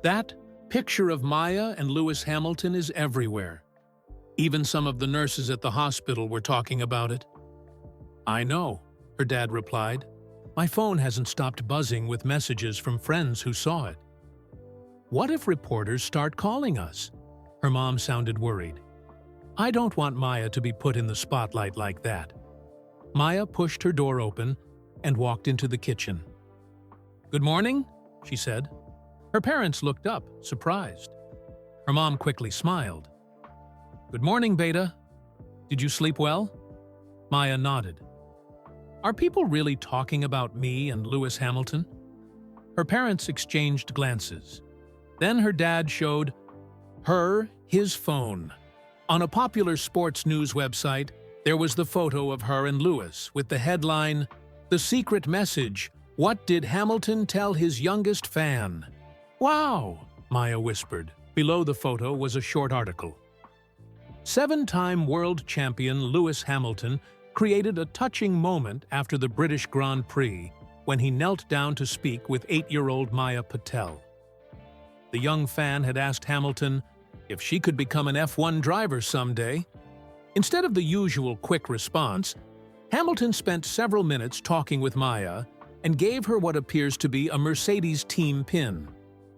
"That picture of Maya and Lewis Hamilton is everywhere. Even some of the nurses at the hospital were talking about it." "I know," her dad replied. "My phone hasn't stopped buzzing with messages from friends who saw it." "What if reporters start calling us?" Her mom sounded worried. "I don't want Maya to be put in the spotlight like that." Maya pushed her door open and walked into the kitchen. "Good morning," she said. Her parents looked up, surprised. Her mom quickly smiled. "Good morning, Beta. Did you sleep well?" Maya nodded. "Are people really talking about me and Lewis Hamilton?" Her parents exchanged glances. Then her dad showed her his phone. On a popular sports news website, there was the photo of her and Lewis with the headline, "The Secret Message, What Did Hamilton Tell His Youngest Fan?" "Wow," Maya whispered. Below the photo was a short article. Seven-time world champion Lewis Hamilton created a touching moment after the British Grand Prix when he knelt down to speak with 8-year-old Maya Patel. The young fan had asked Hamilton if she could become an F1 driver someday. Instead of the usual quick response, Hamilton spent several minutes talking with Maya and gave her what appears to be a Mercedes team pin,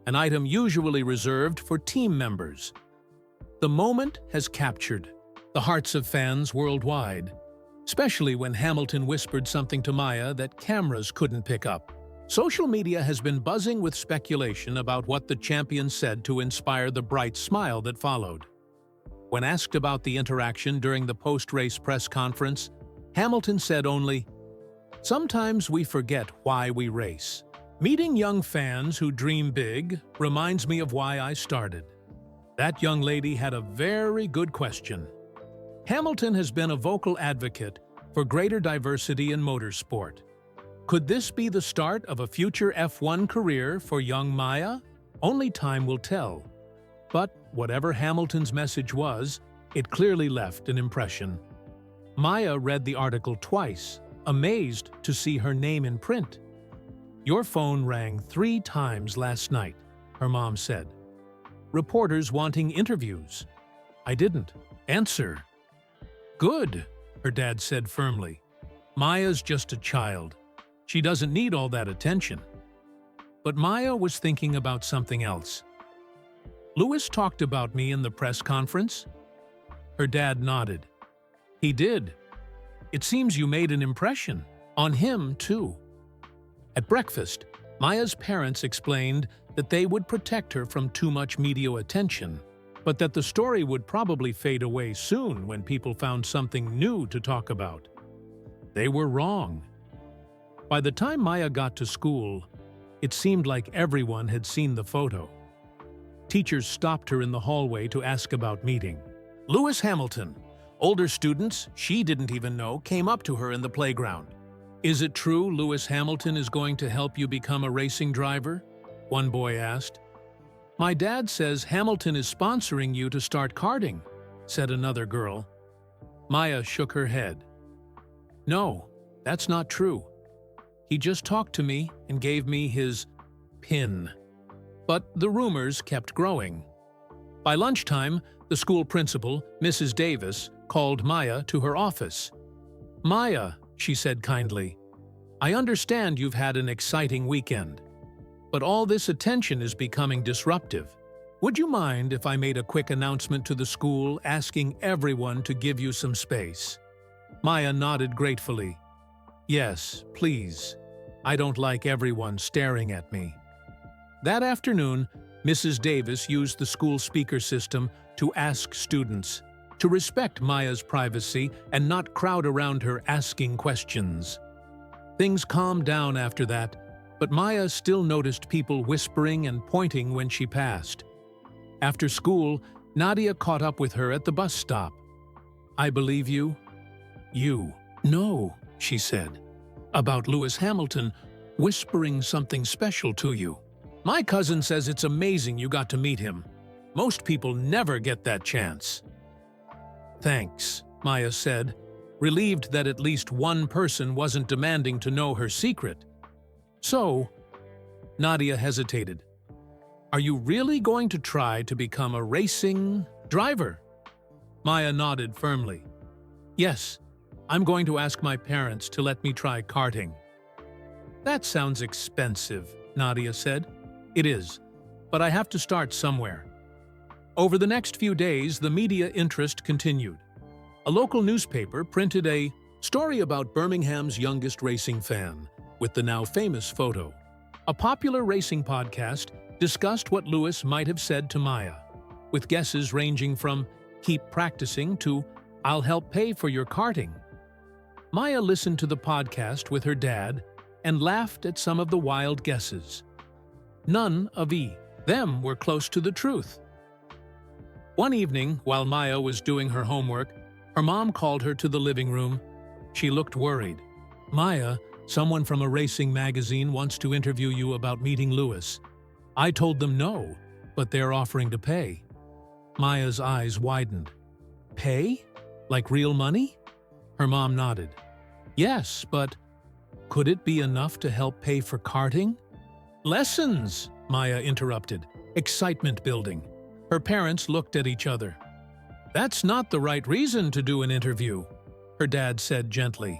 an item usually reserved for team members. The moment has captured the hearts of fans worldwide, especially when Hamilton whispered something to Maya that cameras couldn't pick up. Social media has been buzzing with speculation about what the champion said to inspire the bright smile that followed. When asked about the interaction during the post-race press conference, Hamilton said only, "Sometimes we forget why we race. Meeting young fans who dream big reminds me of why I started." That young lady had a very good question. Hamilton has been a vocal advocate for greater diversity in motorsport. Could this be the start of a future F1 career for young Maya? Only time will tell. But whatever Hamilton's message was, it clearly left an impression. Maya read the article twice, amazed to see her name in print. "Your phone rang 3 times last night," her mom said. "Reporters wanting interviews. I didn't. Answer. Good, her dad said firmly. Maya's just a child. She doesn't need all that attention. But Maya was thinking about something else. Louis talked about me in the press conference? Her dad nodded. He did. It seems you made an impression. On him, too. At breakfast, Maya's parents explained that they would protect her from too much media attention, but that the story would probably fade away soon when people found something new to talk about. They were wrong. By the time Maya got to school, it seemed like everyone had seen the photo. Teachers stopped her in the hallway to ask about meeting. Lewis Hamilton. Older students she didn't even know came up to her in the playground. Is it true Lewis Hamilton is going to help you become a racing driver? One boy asked. My dad says Hamilton is sponsoring you to start karting, said another girl. Maya shook her head. No, that's not true. He just talked to me and gave me his pin. But the rumors kept growing. By lunchtime, the school principal, Mrs. Davis, called Maya to her office. Maya, she said kindly, I understand you've had an exciting weekend, but all this attention is becoming disruptive. Would you mind if I made a quick announcement to the school asking everyone to give you some space? Maya nodded gratefully. Yes, please. I don't like everyone staring at me. That afternoon, Mrs. Davis used the school speaker system to ask students to respect Maya's privacy and not crowd around her asking questions. Things calmed down after that, but Maya still noticed people whispering and pointing when she passed. After school, Nadia caught up with her at the bus stop. I believe you? You. No, she said. About Lewis Hamilton whispering something special to you. My cousin says it's amazing you got to meet him. Most people never get that chance. Thanks, Maya said, relieved that at least one person wasn't demanding to know her secret. So, Nadia hesitated. Are you really going to try to become a racing driver? Maya nodded firmly. Yes, I'm going to ask my parents to let me try karting. That sounds expensive, Nadia said. It is, but I have to start somewhere. Over the next few days, the media interest continued. A local newspaper printed a story about Birmingham's youngest racing fan, with the now famous photo. A popular racing podcast discussed what Lewis might have said to Maya, with guesses ranging from keep practicing to I'll help pay for your karting. Maya listened to the podcast with her dad and laughed at some of the wild guesses. None of them were close to the truth. One evening, while Maya was doing her homework, her mom called her to the living room. She looked worried. Maya, someone from a racing magazine wants to interview you about meeting Lewis. I told them no, but they're offering to pay. Maya's eyes widened. Pay? Like real money? Her mom nodded. Yes, but could it be enough to help pay for karting? Lessons, Maya interrupted, excitement building. Her parents looked at each other. That's not the right reason to do an interview, her dad said gently,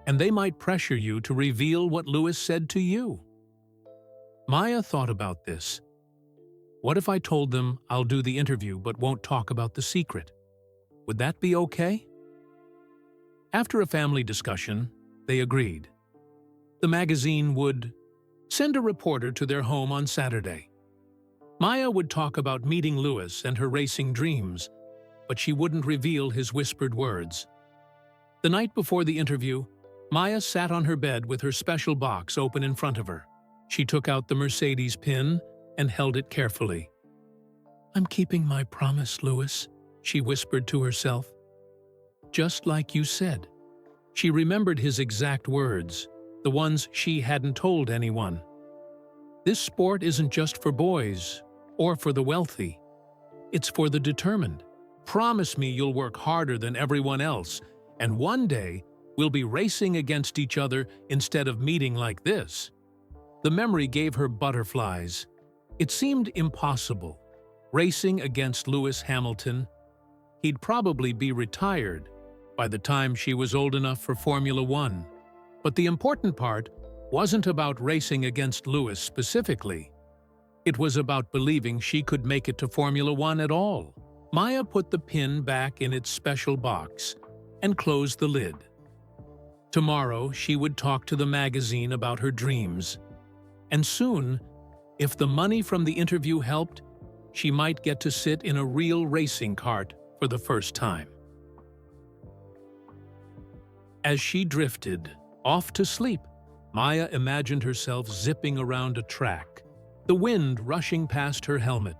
and they might pressure you to reveal what Lewis said to you. Maya thought about this. What if I told them I'll do the interview but won't talk about the secret? Would that be okay? After a family discussion, they agreed. The magazine would send a reporter to their home on Saturday. Maya would talk about meeting Lewis and her racing dreams, but she wouldn't reveal his whispered words. The night before the interview, Maya sat on her bed with her special box open in front of her. She took out the Mercedes pin and held it carefully. I'm keeping my promise, Lewis, she whispered to herself. Just like you said. She remembered his exact words, the ones she hadn't told anyone. This sport isn't just for boys or for the wealthy. It's for the determined. Promise me you'll work harder than everyone else, and one day we'll be racing against each other instead of meeting like this. The memory gave her butterflies. It seemed impossible. Racing against Lewis Hamilton. he'd probably be retired by the time she was old enough for Formula One. But the important part wasn't about racing against Lewis specifically. It was about believing she could make it to Formula One at all. Maya put the pin back in its special box and closed the lid. Tomorrow, she would talk to the magazine about her dreams. And soon, if the money from the interview helped, she might get to sit in a real racing kart for the first time. As she drifted off to sleep, Maya imagined herself zipping around a track, the wind rushing past her helmet,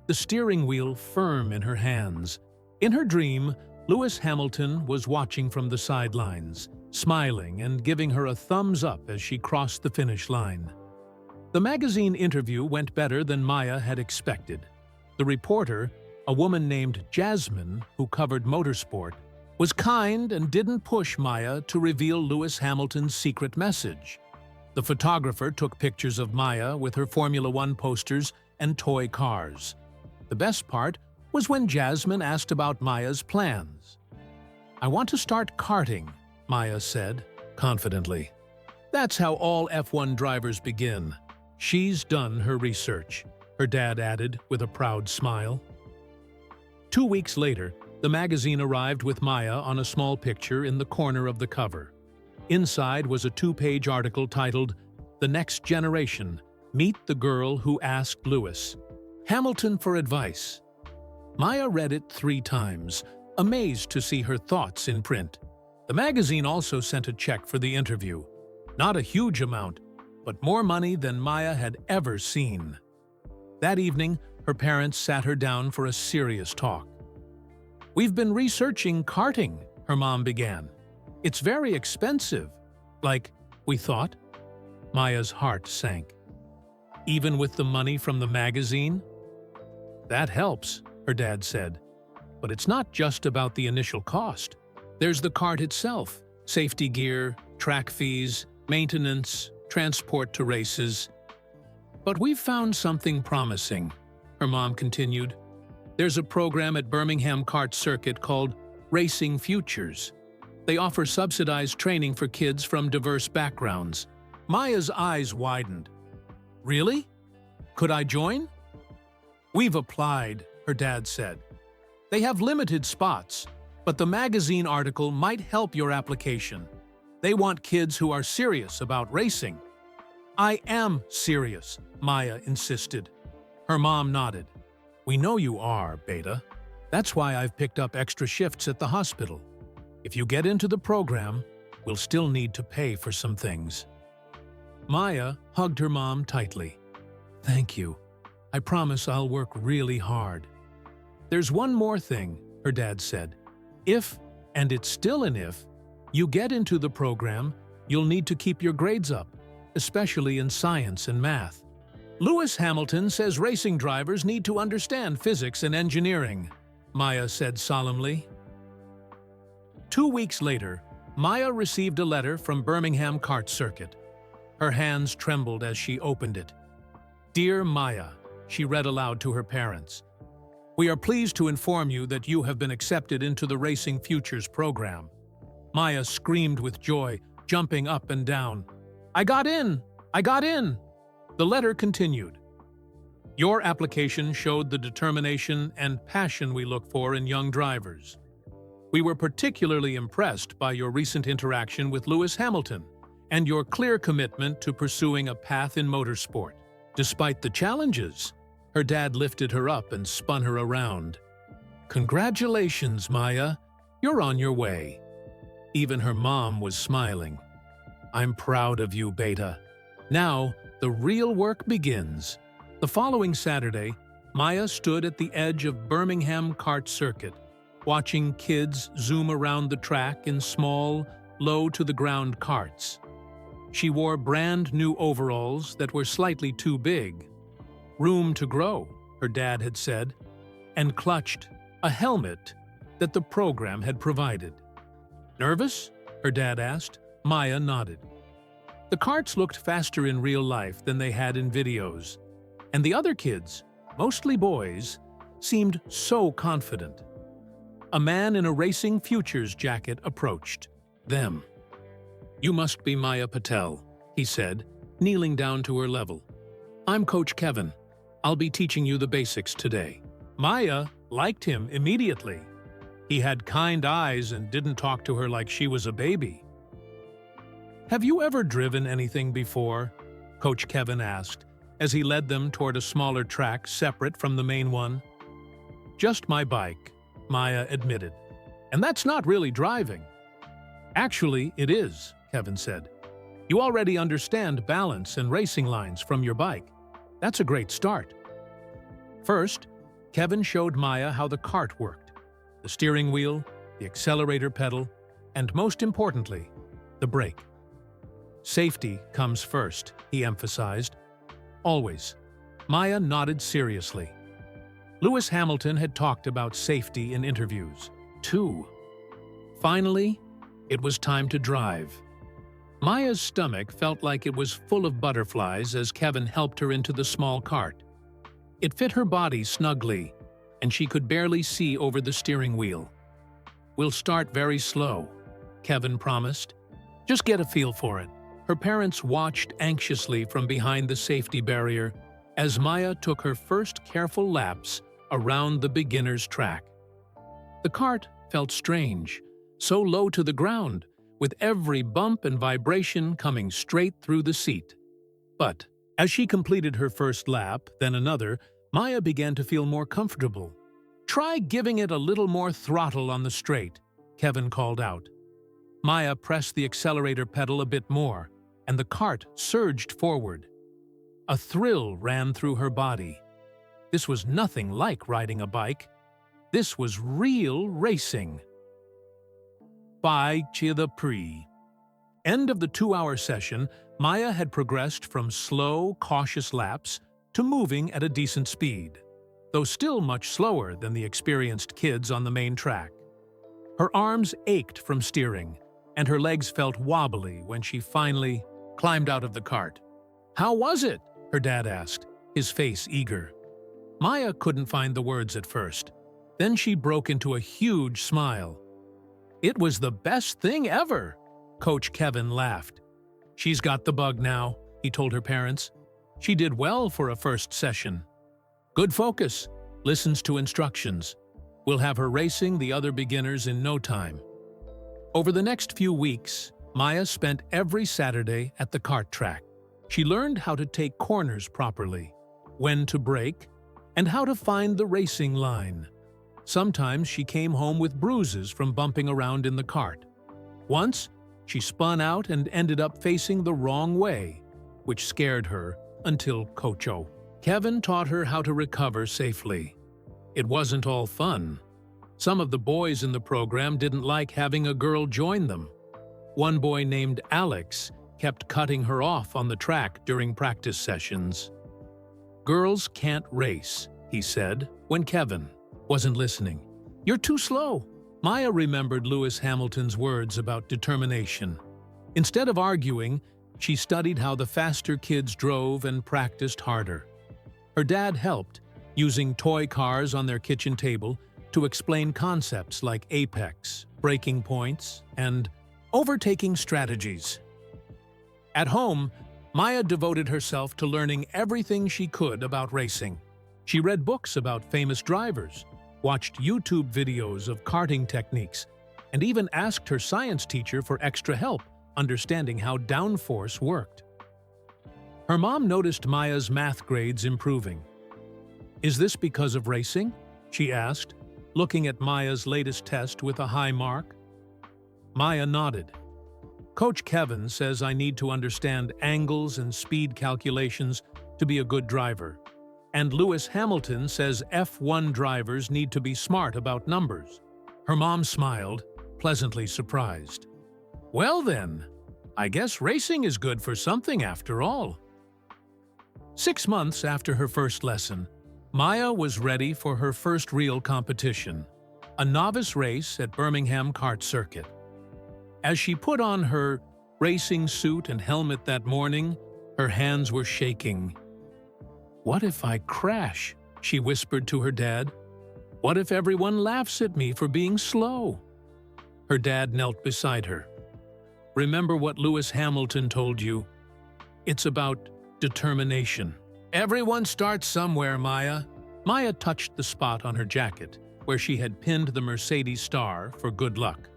the steering wheel firm in her hands. In her dream, Lewis Hamilton was watching from the sidelines, smiling and giving her a thumbs up as she crossed the finish line. The magazine interview went better than Maya had expected. The reporter, a woman named Jasmine who covered motorsport, was kind and didn't push Maya to reveal Lewis Hamilton's secret message. The photographer took pictures of Maya with her Formula One posters and toy cars. The best part was when Jasmine asked about Maya's plans. "I want to start karting," Maya said, confidently. "That's how all F1 drivers begin." "She's done her research," her dad added with a proud smile. 2 weeks later, the magazine arrived with Maya on a small picture in the corner of the cover. Inside was a 2-page article titled, "The Next Generation, Meet the Girl Who Asked Lewis. Hamilton for Advice." Maya read it 3 times, amazed to see her thoughts in print. The magazine also sent a check for the interview. Not a huge amount, but more money than Maya had ever seen. That evening, her parents sat her down for a serious talk. "We've been researching karting," her mom began. "It's very expensive, like we thought." Maya's heart sank. "Even with the money from the magazine?" "That helps," her dad said. "But it's not just about the initial cost. There's the kart itself, safety gear, track fees, maintenance, transport to races." "But we've found something promising," her mom continued. "There's a program at Birmingham Kart Circuit called Racing Futures. They offer subsidized training for kids from diverse backgrounds." Maya's eyes widened. "Really? Could I join?" "We've applied," her dad said. "They have limited spots, but the magazine article might help your application. They want kids who are serious about racing." "I am serious," Maya insisted. Her mom nodded. "We know you are, Beta. That's why I've picked up extra shifts at the hospital. If you get into the program, we'll still need to pay for some things." Maya hugged her mom tightly. "Thank you. I promise I'll work really hard." "There's one more thing," her dad said. "If, and it's still an if, you get into the program, you'll need to keep your grades up, especially in science and math. Lewis Hamilton says racing drivers need to understand physics and engineering," Maya said solemnly. 2 weeks later, Maya received a letter from Birmingham Kart Circuit. Her hands trembled as she opened it. "Dear Maya," she read aloud to her parents, "we are pleased to inform you that you have been accepted into the Racing Futures program." Maya screamed with joy, jumping up and down. "I got in! I got in!" The letter continued. "Your application showed the determination and passion we look for in young drivers. We were particularly impressed by your recent interaction with Lewis Hamilton and your clear commitment to pursuing a path in motorsport. Despite the challenges," her dad lifted her up and spun her around. "Congratulations, Maya. You're on your way." Even her mom was smiling. "I'm proud of you, Beta. Now, the real work begins." The following Saturday, Maya stood at the edge of Birmingham Kart Circuit, watching kids zoom around the track in small, low-to-the-ground karts. She wore brand-new overalls that were slightly too big. "Room to grow," her dad had said, and clutched a helmet that the program had provided. "Nervous?" her dad asked. Maya nodded. The karts looked faster in real life than they had in videos, and the other kids, mostly boys, seemed so confident. A man in a Racing Futures jacket approached them. "You must be Maya Patel," he said, kneeling down to her level. "I'm Coach Kevin. I'll be teaching you the basics today." Maya liked him immediately. He had kind eyes and didn't talk to her like she was a baby. "Have you ever driven anything before?" Coach Kevin asked, as he led them toward a smaller track separate from the main one. "Just my bike," Maya admitted. "And that's not really driving." "Actually, it is," Kevin said. "You already understand balance and racing lines from your bike. That's a great start." First, Kevin showed Maya how the cart worked: the steering wheel, the accelerator pedal, and most importantly, the brake. "Safety comes first," he emphasized. "Always." Maya nodded seriously. Lewis Hamilton had talked about safety in interviews, too. Finally, it was time to drive. Maya's stomach felt like it was full of butterflies as Kevin helped her into the small cart. It fit her body snugly, and she could barely see over the steering wheel. "We'll start very slow," Kevin promised. "Just get a feel for it." Her parents watched anxiously from behind the safety barrier as Maya took her first careful laps around the beginner's track. The cart felt strange, so low to the ground, with every bump and vibration coming straight through the seat. But as she completed her first lap, then another, Maya began to feel more comfortable. "Try giving it a little more throttle on the straight," Kevin called out. Maya pressed the accelerator pedal a bit more, and the cart surged forward. A thrill ran through her body. This was nothing like riding a bike. This was real racing. By the Prix. End of the 2-hour session, Maya had progressed from slow, cautious laps to moving at a decent speed, though still much slower than the experienced kids on the main track. Her arms ached from steering, and her legs felt wobbly when she finally climbed out of the cart. "How was it?" her dad asked, his face eager. Maya couldn't find the words at first. Then she broke into a huge smile. "It was the best thing ever!" Coach Kevin laughed. "She's got the bug now," he told her parents. "She did well for a first session. Good focus, listens to instructions. We'll have her racing the other beginners in no time." Over the next few weeks, Maya spent every Saturday at the kart track. She learned how to take corners properly, when to brake, and how to find the racing line. Sometimes she came home with bruises from bumping around in the cart. Once, she spun out and ended up facing the wrong way, which scared her until Coach Kevin taught her how to recover safely. It wasn't all fun. Some of the boys in the program didn't like having a girl join them. One boy named Alex kept cutting her off on the track during practice sessions. "Girls can't race," he said, when Kevin wasn't listening. "You're too slow." Maya remembered Lewis Hamilton's words about determination. Instead of arguing, she studied how the faster kids drove and practiced harder. Her dad helped, using toy cars on their kitchen table to explain concepts like apex, braking points, and overtaking strategies. At home, Maya devoted herself to learning everything she could about racing. She read books about famous drivers, watched YouTube videos of karting techniques, and even asked her science teacher for extra help understanding how downforce worked. Her mom noticed Maya's math grades improving. "Is this because of racing?" she asked, looking at Maya's latest test with a high mark. Maya nodded. "Coach Kevin says I need to understand angles and speed calculations to be a good driver. And Lewis Hamilton says F1 drivers need to be smart about numbers." Her mom smiled, pleasantly surprised. "Well then, I guess racing is good for something after all." 6 months after her first lesson, Maya was ready for her first real competition, a novice race at Birmingham Kart Circuit. As she put on her racing suit and helmet that morning, her hands were shaking. "What if I crash?" she whispered to her dad. What if everyone laughs at me for being slow? Her dad knelt beside her. Remember what Lewis Hamilton told you? It's about determination. Everyone starts somewhere, Maya. Maya touched the spot on her jacket where she had pinned the Mercedes star for good luck.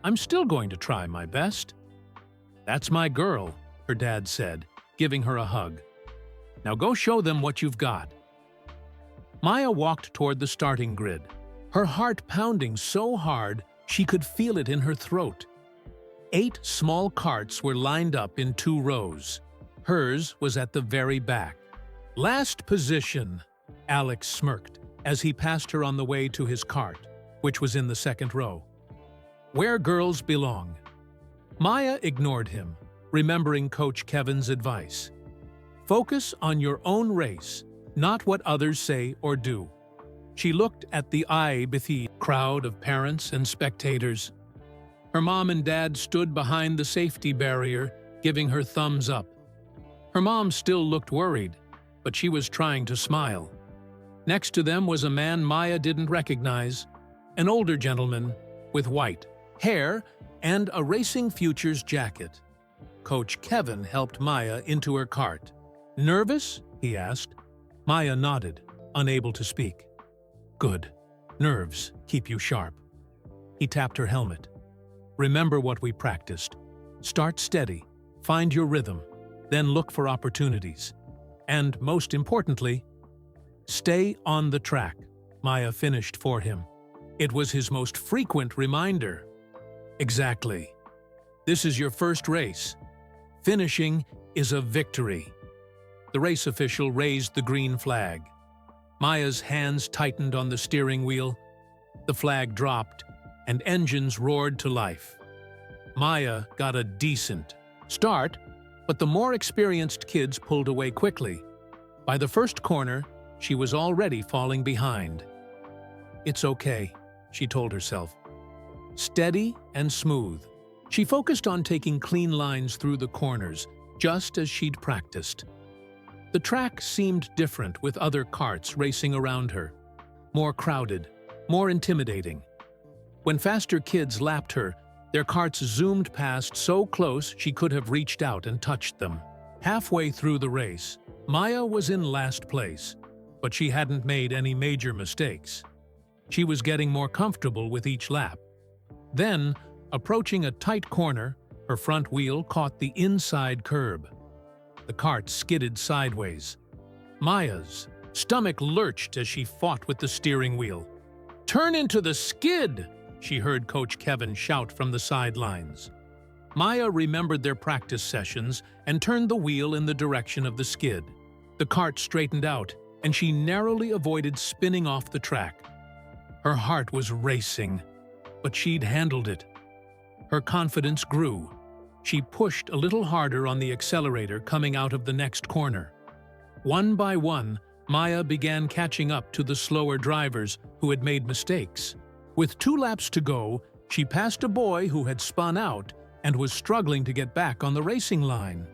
I'm still going to try my best. That's my girl, her dad said, giving her a hug. Now go show them what you've got. Maya walked toward the starting grid, her heart pounding so hard she could feel it in her throat. 8 small carts were lined up in 2 rows. Hers was at the very back. Last position, Alex smirked as he passed her on the way to his cart, which was in the 2nd row. Where girls belong. Maya ignored him, remembering Coach Kevin's advice. Focus on your own race, not what others say or do. She looked at the eye-bethe crowd of parents and spectators. Her mom and dad stood behind the safety barrier, giving her thumbs up. Her mom still looked worried, but she was trying to smile. Next to them was a man Maya didn't recognize, an older gentleman with white hair and a Racing Futures jacket. Coach Kevin helped Maya into her cart. Nervous? He asked. Maya nodded, unable to speak. Good. Nerves keep you sharp. He tapped her helmet. Remember what we practiced. Start steady, find your rhythm, then look for opportunities. And most importantly, stay on the track, Maya finished for him. It was his most frequent reminder. Exactly. This is your first race. Finishing is a victory. The race official raised the green flag. Maya's hands tightened on the steering wheel. The flag dropped, and engines roared to life. Maya got a decent start, but the more experienced kids pulled away quickly. By the first corner, she was already falling behind. It's okay, she told herself. Steady and smooth. She focused on taking clean lines through the corners, just as she'd practiced. The track seemed different with other carts racing around her. More crowded, more intimidating. When faster kids lapped her, their carts zoomed past so close she could have reached out and touched them. Halfway through the race, Maya was in last place, but she hadn't made any major mistakes. She was getting more comfortable with each lap. Then, approaching a tight corner, her front wheel caught the inside curb. The cart skidded sideways. Maya's stomach lurched as she fought with the steering wheel. "Turn into the skid!" she heard Coach Kevin shout from the sidelines. Maya remembered their practice sessions and turned the wheel in the direction of the skid. The cart straightened out, and she narrowly avoided spinning off the track. Her heart was racing, but she'd handled it. Her confidence grew. She pushed a little harder on the accelerator coming out of the next corner. One by one, Maya began catching up to the slower drivers who had made mistakes. With 2 laps to go, she passed a boy who had spun out and was struggling to get back on the racing line.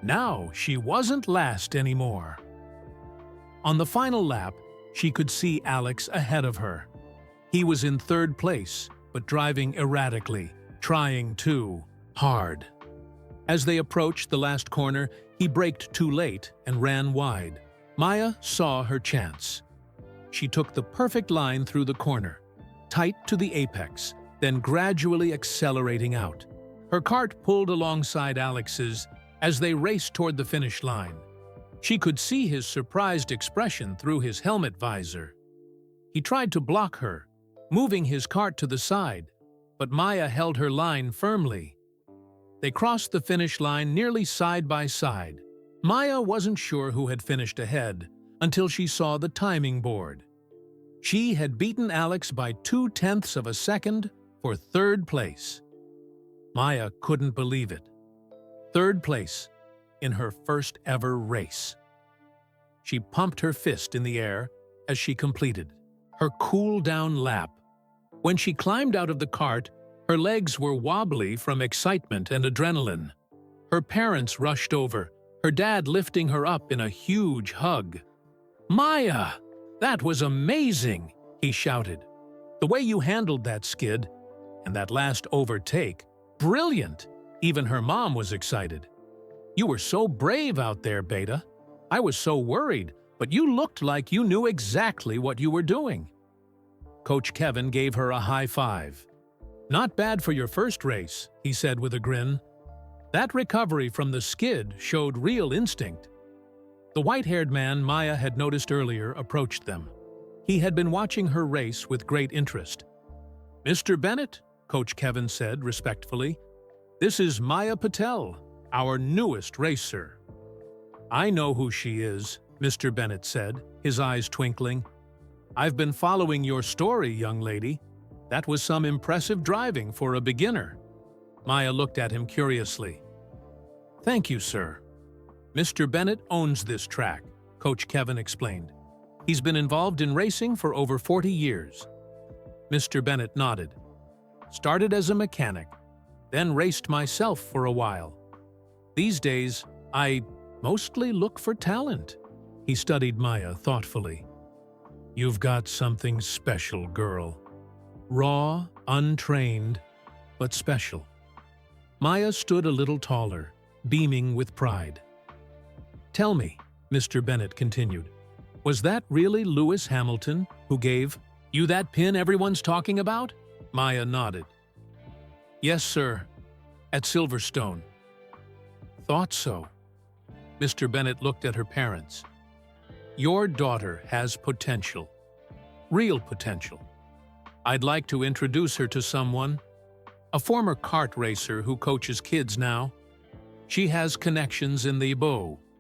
Now she wasn't last anymore. On the final lap, she could see Alex ahead of her. He was in 3rd place, but driving erratically, trying too hard. As they approached the last corner, he braked too late and ran wide. Maya saw her chance. She took the perfect line through the corner, tight to the apex, then gradually accelerating out. Her cart pulled alongside Alex's as they raced toward the finish line. She could see his surprised expression through his helmet visor. He tried to block her, moving his cart to the side, but Maya held her line firmly. They crossed the finish line nearly side by side. Maya wasn't sure who had finished ahead until she saw the timing board. She had beaten Alex by 0.2 of a second for 3rd place. Maya couldn't believe it. 3rd place in her first ever race. She pumped her fist in the air as she completed her cool-down lap. When she climbed out of the cart, her legs were wobbly from excitement and adrenaline. Her parents rushed over, her dad lifting her up in a huge hug. "Maya, that was amazing!" he shouted. "The way you handled that skid, and that last overtake, brilliant!" Even her mom was excited. "You were so brave out there, Beta. I was so worried, but you looked like you knew exactly what you were doing." Coach Kevin gave her a high five. "Not bad for your first race," he said with a grin. That recovery from the skid showed real instinct. The white-haired man Maya had noticed earlier approached them. He had been watching her race with great interest. "Mr. Bennett," Coach Kevin said respectfully, "this is Maya Patel, our newest racer." "I know who she is," Mr. Bennett said, his eyes twinkling. "I've been following your story, young lady. That was some impressive driving for a beginner." Maya looked at him curiously. "Thank you, sir." "Mr. Bennett owns this track," Coach Kevin explained. "He's been involved in racing for over 40 years. Mr. Bennett nodded. "Started as a mechanic, then raced myself for a while. These days, I mostly look for talent." He studied Maya thoughtfully. "You've got something special, girl. Raw, untrained, but special." Maya stood a little taller, beaming with pride. "Tell me," Mr. Bennett continued, "was that really Lewis Hamilton who gave you that pin everyone's talking about?" Maya nodded. "Yes, sir. At Silverstone." "Thought so." Mr. Bennett looked at her parents. "Your daughter has potential. Real potential. I'd like to introduce her to someone. A former kart racer who coaches kids now. She has connections in the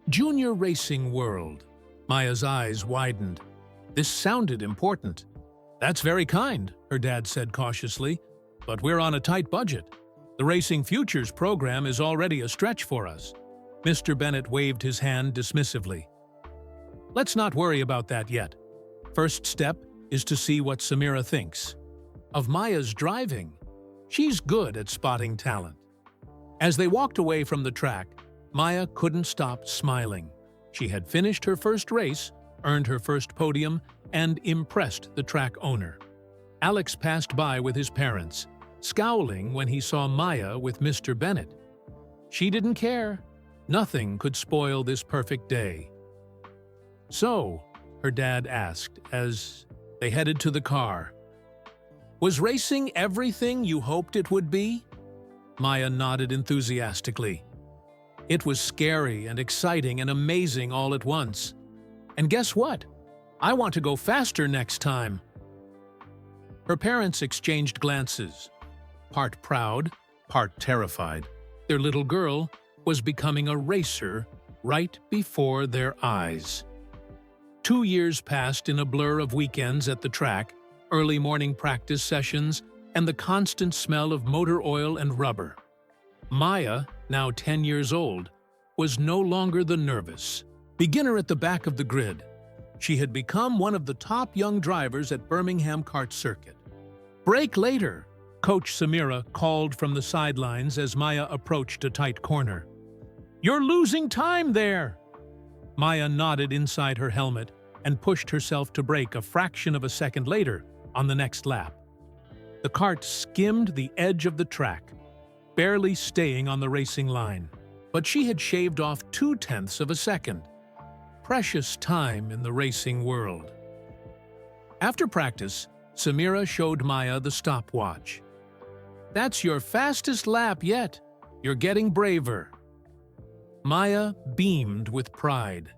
junior racing world." Maya's eyes widened. This sounded important. "That's very kind," her dad said cautiously, "but we're on a tight budget. The Racing Futures program is already a stretch for us." Mr. Bennett waved his hand dismissively. "Let's not worry about that yet. First step is to see what Samira thinks of Maya's driving. She's good at spotting talent." As they walked away from the track, Maya couldn't stop smiling. She had finished her first race, earned her first podium, and impressed the track owner. Alex passed by with his parents, scowling when he saw Maya with Mr. Bennett. She didn't care. Nothing could spoil this perfect day. "So," her dad asked as they headed to the car, "was racing everything you hoped it would be?" Maya nodded enthusiastically. "It was scary and exciting and amazing all at once. And guess what? I want to go faster next time." Her parents exchanged glances, part proud, part terrified. Their little girl was becoming a racer right before their eyes. 2 years passed in a blur of weekends at the track, early morning practice sessions, and the constant smell of motor oil and rubber. Maya, now 10 years old, was no longer the nervous beginner at the back of the grid. She had become one of the top young drivers at Birmingham Kart Circuit. "Brake later," Coach Samira called from the sidelines as Maya approached a tight corner. "You're losing time there!" Maya nodded inside her helmet and pushed herself to brake a fraction of a second later on the next lap. The kart skimmed the edge of the track, barely staying on the racing line. But she had shaved off 0.2 of a second. Precious time in the racing world. After practice, Samira showed Maya the stopwatch. "That's your fastest lap yet. You're getting braver." Maya beamed with pride.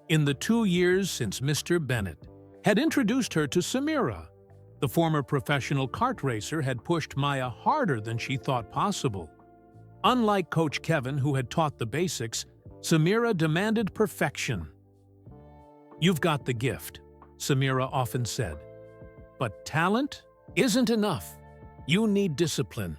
In the 2 years since Mr. Bennett had introduced her to Samira, the former professional kart racer had pushed Maya harder than she thought possible. Unlike Coach Kevin, who had taught the basics, Samira demanded perfection. "You've got the gift," Samira often said. "But talent isn't enough. You need discipline."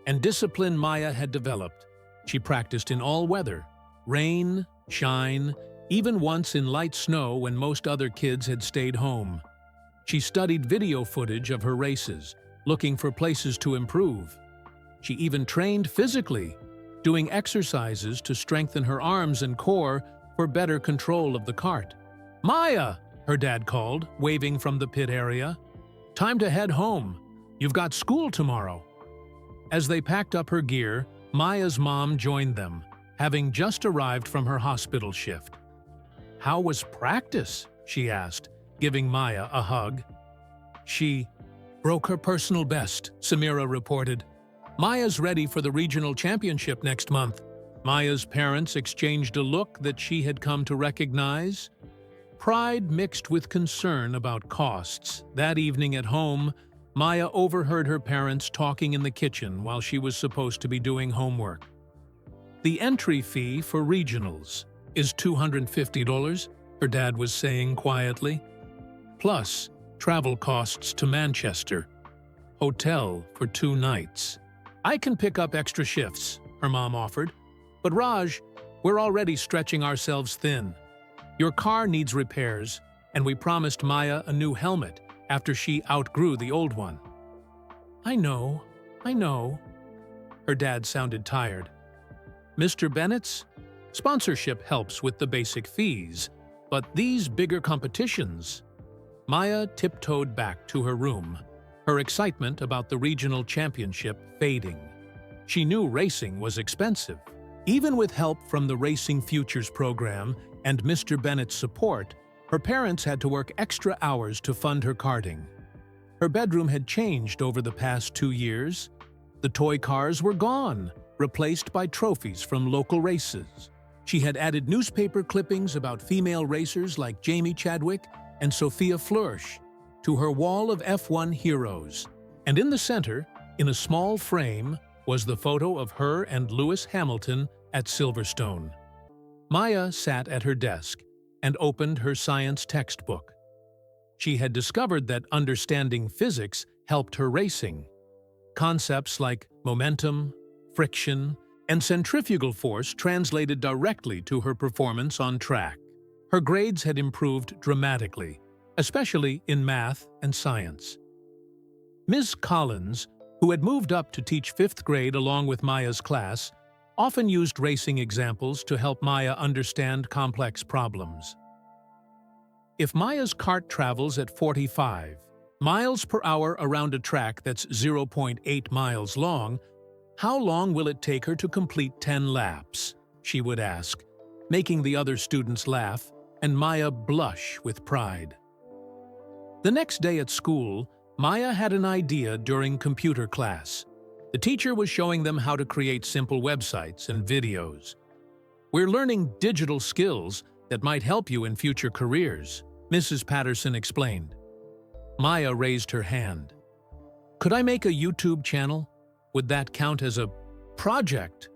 And discipline Maya had developed. She practiced in all weather, rain, shine, even once in light snow when most other kids had stayed home. She studied video footage of her races, looking for places to improve. She even trained physically, doing exercises to strengthen her arms and core for better control of the kart. "Maya!" her dad called, waving from the pit area. Time to head home. You've got school tomorrow." As they packed up her gear, Maya's mom joined them, having just arrived from her hospital shift. "How was practice?" she asked, giving Maya a hug. "She broke her personal best," Samira reported. "Maya's ready for the regional championship next month." Maya's parents exchanged a look that she had come to recognize. Pride mixed with concern about costs. That evening at home, Maya overheard her parents talking in the kitchen while she was supposed to be doing homework. "The entry fee for regionals is $250, her dad was saying quietly. "Plus, travel costs to Manchester. Hotel for 2 nights. I can pick up extra shifts," her mom offered. "But Raj, we're already stretching ourselves thin. Your car needs repairs, and we promised Maya a new helmet after she outgrew the old one." I know. Her dad sounded tired. "Mr. Bennett's sponsorship helps with the basic fees, but these bigger competitions..." Maya tiptoed back to her room, her excitement about the regional championship fading. She knew racing was expensive. Even with help from the Racing Futures program and Mr. Bennett's support, her parents had to work extra hours to fund her karting. Her bedroom had changed over the past 2 years. The toy cars were gone, replaced by trophies from local races. She had added newspaper clippings about female racers like Jamie Chadwick and Sophia Flörsch to her wall of F1 heroes. And in the center, in a small frame, was the photo of her and Lewis Hamilton at Silverstone. Maya sat at her desk and opened her science textbook. She had discovered that understanding physics helped her racing. Concepts like momentum, friction, and centrifugal force translated directly to her performance on track. Her grades had improved dramatically, especially in math and science. Ms. Collins, who had moved up to teach 5th grade along with Maya's class, often used racing examples to help Maya understand complex problems. If Maya's kart travels at 45 miles per hour around a track that's 0.8 miles long, how long will it take her to complete 10 laps? She would ask, making the other students laugh and Maya blush with pride. The next day at school, Maya had an idea during computer class. The teacher was showing them how to create simple websites and videos. "We're learning digital skills that might help you in future careers," Mrs. Patterson explained. Maya raised her hand. "Could I make a YouTube channel? Would that count as a project?"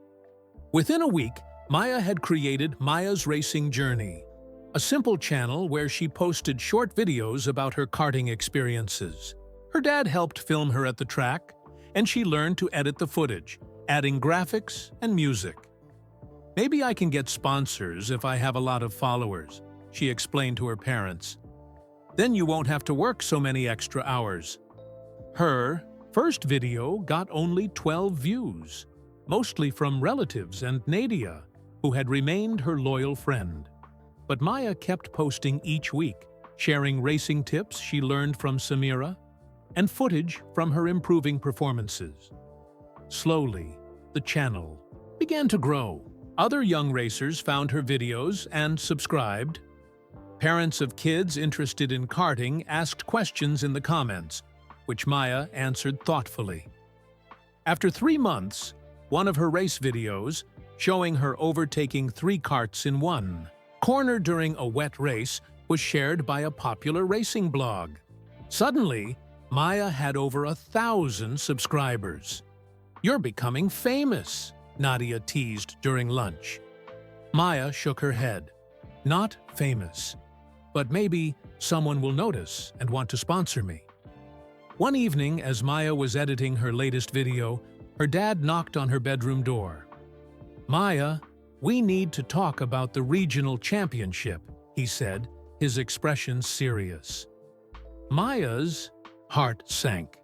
Within a week, Maya had created Maya's Racing Journey, a simple channel where she posted short videos about her karting experiences. Her dad helped film her at the track, and she learned to edit the footage, adding graphics and music. "Maybe I can get sponsors if I have a lot of followers," she explained to her parents. "Then you won't have to work so many extra hours." Her first video got only 12 views, mostly from relatives and Nadia, who had remained her loyal friend. But Maya kept posting each week, sharing racing tips she learned from Samira and footage from her improving performances. Slowly, the channel began to grow. Other young racers found her videos and subscribed. Parents of kids interested in karting asked questions in the comments, which Maya answered thoughtfully. After 3 months, one of her race videos, showing her overtaking 3 karts in one corner during a wet race, was shared by a popular racing blog. Suddenly, Maya had over 1,000 subscribers. "You're becoming famous," Nadia teased during lunch. Maya shook her head. "Not famous, but maybe someone will notice and want to sponsor me." One evening, as Maya was editing her latest video, her dad knocked on her bedroom door. "Maya, we need to talk about the regional championship," he said, his expression serious. Maya's heart sank.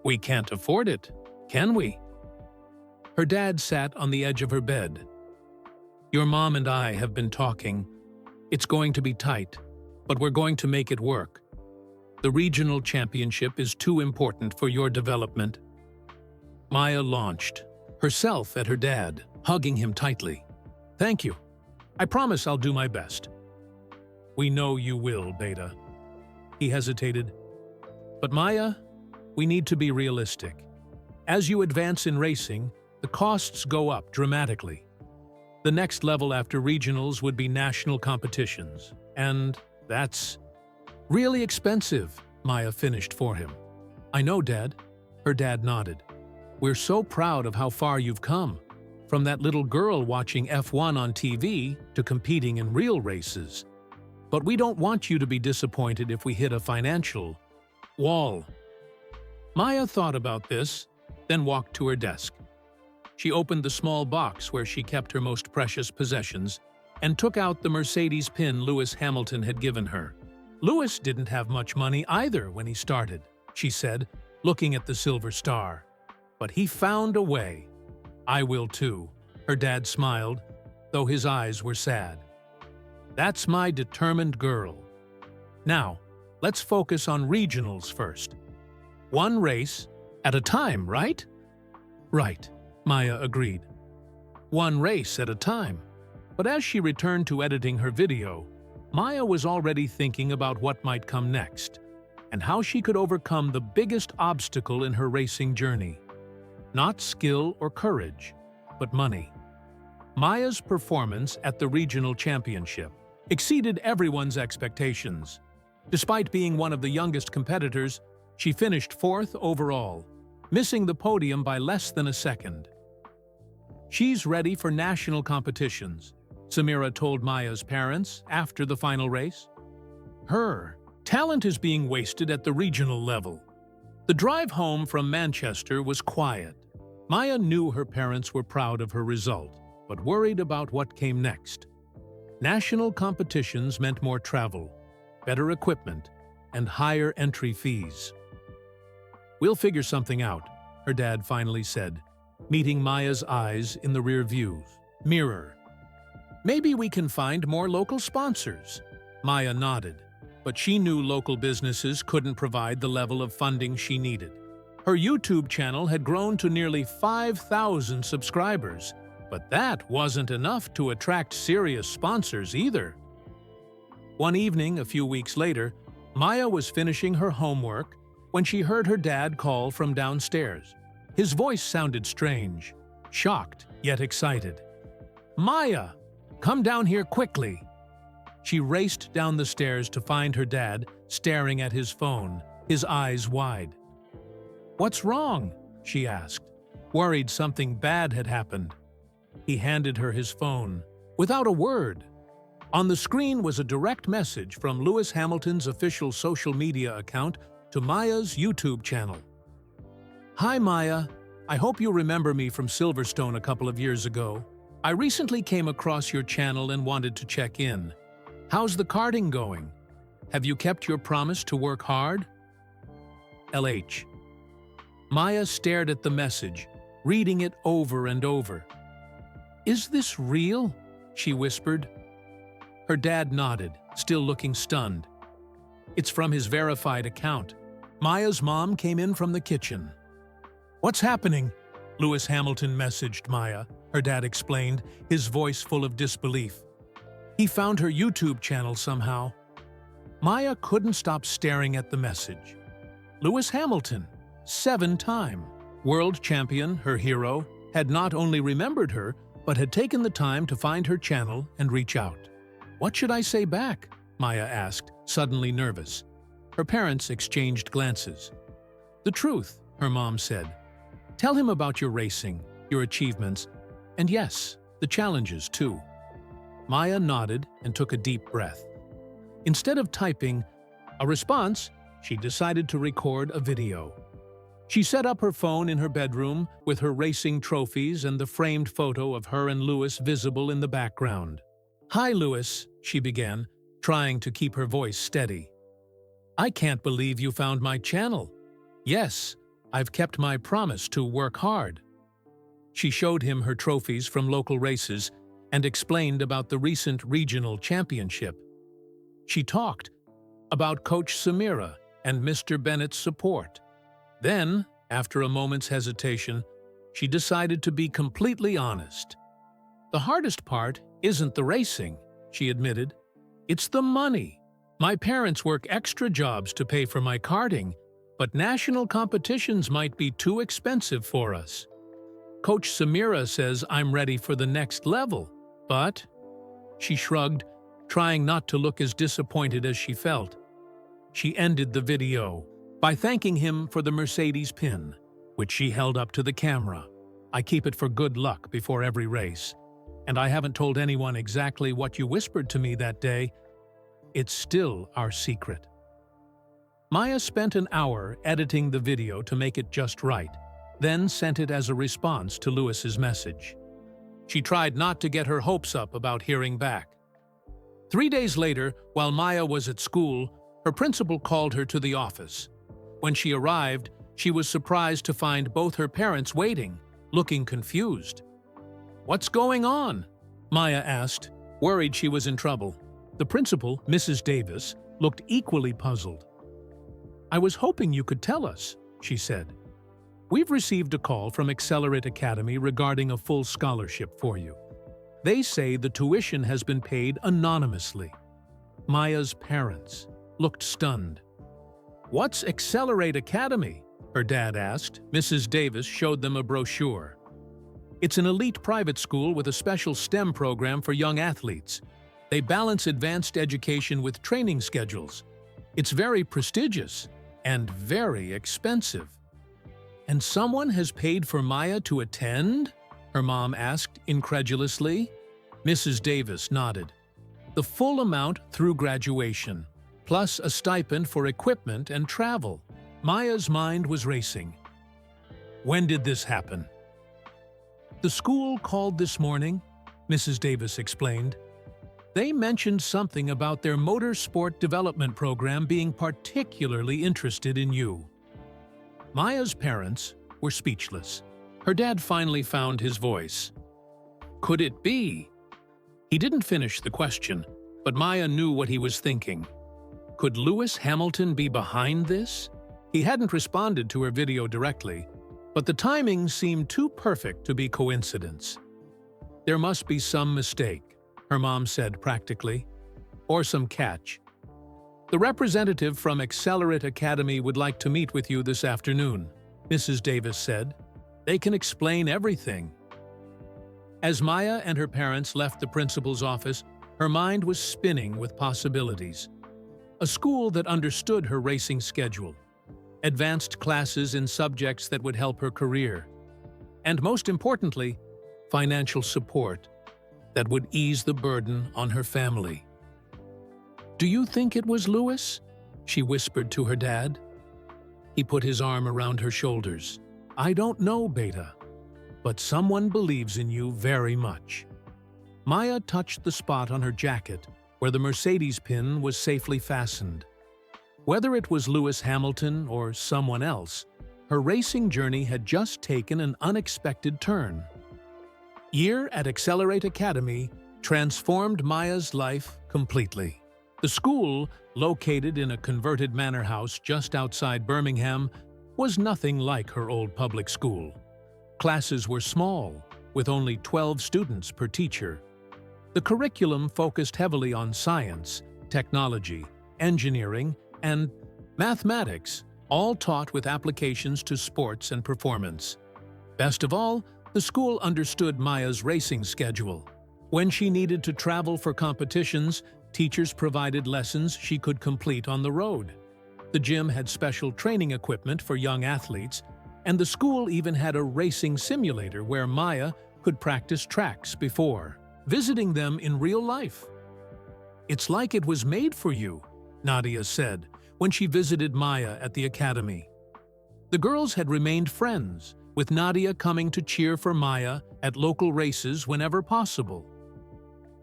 "We can't afford it, can we?" Her dad sat on the edge of her bed. "Your mom and I have been talking. It's going to be tight, but we're going to make it work." The regional championship is too important for your development. Maya launched, herself at her dad, hugging him tightly. Thank you. I promise I'll do my best. We know you will, Beta. He hesitated. But Maya, we need to be realistic. As you advance in racing, the costs go up dramatically. The next level after regionals would be national competitions, and that's really expensive, Maya finished for him. I know, Dad. Her dad nodded. We're so proud of how far you've come, from that little girl watching F1 on TV to competing in real races. But we don't want you to be disappointed if we hit a financial wall. Maya thought about this, then walked to her desk. She opened the small box where she kept her most precious possessions and took out the Mercedes pin Lewis Hamilton had given her. Lewis didn't have much money either when he started, she said, looking at the silver star. But he found a way. I will too, her dad smiled, though his eyes were sad. That's my determined girl. Now, let's focus on regionals first. One race at a time, right? Right, Maya agreed. One race at a time. But as she returned to editing her video, Maya was already thinking about what might come next and how she could overcome the biggest obstacle in her racing journey. Not skill or courage, but money. Maya's performance at the regional championship exceeded everyone's expectations. Despite being one of the youngest competitors, she finished 4th overall, missing the podium by less than a second. She's ready for national competitions, Samira told Maya's parents after the final race. Her talent is being wasted at the regional level. The drive home from Manchester was quiet. Maya knew her parents were proud of her result, but worried about what came next. National competitions meant more travel, better equipment, and higher entry fees. We'll figure something out, her dad finally said, meeting Maya's eyes in the rear view mirror. Maybe we can find more local sponsors. Maya nodded, but she knew local businesses couldn't provide the level of funding she needed. Her YouTube channel had grown to nearly 5,000 subscribers, but that wasn't enough to attract serious sponsors either. One evening, a few weeks later, Maya was finishing her homework when she heard her dad call from downstairs. His voice sounded strange, shocked yet excited. Maya, come down here quickly. She raced down the stairs to find her dad staring at his phone, his eyes wide. What's wrong? She asked, worried something bad had happened. He handed her his phone, without a word. On the screen was a direct message from Lewis Hamilton's official social media account to Maya's YouTube channel. Hi Maya, I hope you remember me from Silverstone a couple of years ago. I recently came across your channel and wanted to check in. How's the karting going? Have you kept your promise to work hard? LH. Maya stared at the message, reading it over and over. Is this real? She whispered. Her dad nodded, still looking stunned. It's from his verified account. Maya's mom came in from the kitchen. What's happening? Lewis Hamilton messaged Maya, her dad explained, his voice full of disbelief. He found her YouTube channel somehow. Maya couldn't stop staring at the message. Lewis Hamilton, 7-time world champion, her hero, had not only remembered her, but had taken the time to find her channel and reach out. What should I say back? Maya asked, suddenly nervous. Her parents exchanged glances. The truth, her mom said. Tell him about your racing, your achievements, and yes, the challenges too. Maya nodded and took a deep breath. Instead of typing a response, she decided to record a video. She set up her phone in her bedroom with her racing trophies and the framed photo of her and Lewis visible in the background. Hi, Lewis, she began, trying to keep her voice steady. I can't believe you found my channel. Yes, I've kept my promise to work hard. She showed him her trophies from local races and explained about the recent regional championship. She talked about Coach Samira and Mr. Bennett's support. Then, after a moment's hesitation, she decided to be completely honest. "The hardest part isn't the racing," she admitted. "It's the money. My parents work extra jobs to pay for my karting, but national competitions might be too expensive for us. Coach Samira says I'm ready for the next level, but—" She shrugged, trying not to look as disappointed as she felt. She ended the video by thanking him for the Mercedes pin, which she held up to the camera. "I keep it for good luck before every race. And I haven't told anyone exactly what you whispered to me that day. It's still our secret." Maya spent an hour editing the video to make it just right, then sent it as a response to Lewis's message. She tried not to get her hopes up about hearing back. 3 days later, while Maya was at school, her principal called her to the office. When she arrived, she was surprised to find both her parents waiting, looking confused. "What's going on?" Maya asked, worried she was in trouble. The principal, Mrs. Davis, looked equally puzzled. "I was hoping you could tell us," she said. "We've received a call from Accelerate Academy regarding a full scholarship for you. They say the tuition has been paid anonymously." Maya's parents looked stunned. "What's Accelerate Academy?" her dad asked. Mrs. Davis showed them a brochure. "It's an elite private school with a special STEM program for young athletes. They balance advanced education with training schedules. It's very prestigious and very expensive." "And someone has paid for Maya to attend?" her mom asked incredulously. Mrs. Davis nodded. "The full amount through graduation, plus a stipend for equipment and travel." Maya's mind was racing. "When did this happen?" "The school called this morning," Mrs. Davis explained. "They mentioned something about their motorsport development program being particularly interested in you." Maya's parents were speechless. Her dad finally found his voice. "Could it be?" He didn't finish the question, but Maya knew what he was thinking. Could Lewis Hamilton be behind this? He hadn't responded to her video directly, but the timing seemed too perfect to be coincidence. "There must be some mistake," her mom said practically, "or some catch. The representative from Accelerate Academy would like to meet with you this afternoon," Mrs. Davis said. "They can explain everything." As Maya and her parents left the principal's office, her mind was spinning with possibilities. A school that understood her racing schedule, advanced classes in subjects that would help her career, and most importantly, financial support that would ease the burden on her family. "Do you think it was Lewis?" she whispered to her dad. He put his arm around her shoulders. "I don't know, Beta, but someone believes in you very much." Maya touched the spot on her jacket where the Mercedes pin was safely fastened. Whether it was Lewis Hamilton or someone else, her racing journey had just taken an unexpected turn. Year at Accelerate Academy transformed Maya's life completely. The school, located in a converted manor house just outside Birmingham, was nothing like her old public school. Classes were small, with only 12 students per teacher. The curriculum focused heavily on science, technology, engineering, and mathematics, all taught with applications to sports and performance. Best of all, the school understood Maya's racing schedule. When she needed to travel for competitions, teachers provided lessons she could complete on the road. The gym had special training equipment for young athletes, and the school even had a racing simulator where Maya could practice tracks before visiting them in real life. "It's like it was made for you," Nadia said when she visited Maya at the academy. The girls had remained friends, with Nadia coming to cheer for Maya at local races whenever possible.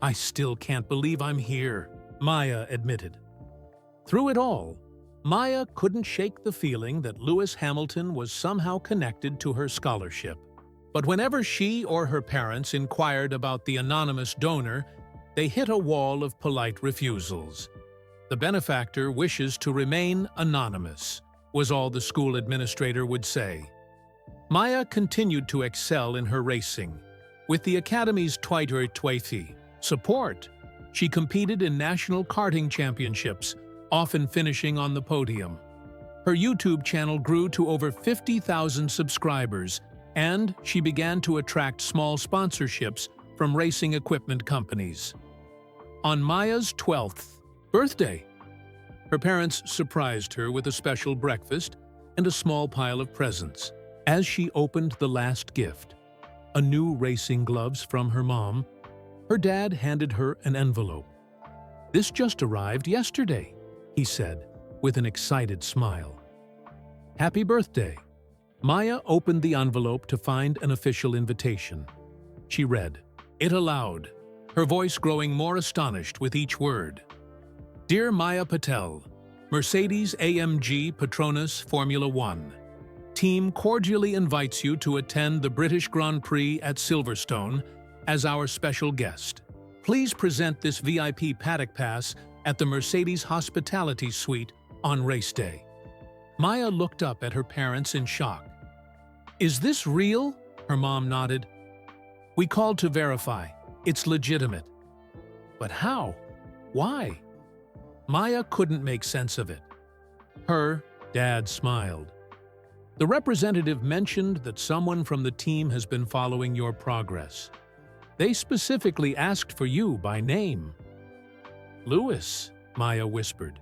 "I still can't believe I'm here," Maya admitted. Through it all, Maya couldn't shake the feeling that Lewis Hamilton was somehow connected to her scholarship. But whenever she or her parents inquired about the anonymous donor, they hit a wall of polite refusals. The benefactor wishes to remain anonymous, was all the school administrator would say. Maya continued to excel in her racing. With the Academy's Twitter support, she competed in national karting championships, often finishing on the podium. Her YouTube channel grew to over 50,000 subscribers, and she began to attract small sponsorships from racing equipment companies. On Maya's 12th birthday, her parents surprised her with a special breakfast and a small pile of presents. As she opened the last gift, a new racing gloves from her mom, her dad handed her an envelope. "This just arrived yesterday," he said, with an excited smile. "Happy birthday." Maya opened the envelope to find an official invitation. She read it aloud, her voice growing more astonished with each word. "Dear Maya Patel, Mercedes-AMG Petronas Formula One team cordially invites you to attend the British Grand Prix at Silverstone as our special guest. Please present this VIP paddock pass at the Mercedes Hospitality Suite on race day." Maya looked up at her parents in shock. "Is this real?" Her mom nodded. "We called to verify. It's legitimate." "But how? Why?" Maya couldn't make sense of it. Her dad smiled. "The representative mentioned that someone from the team has been following your progress. They specifically asked for you by name." "Lewis," Maya whispered.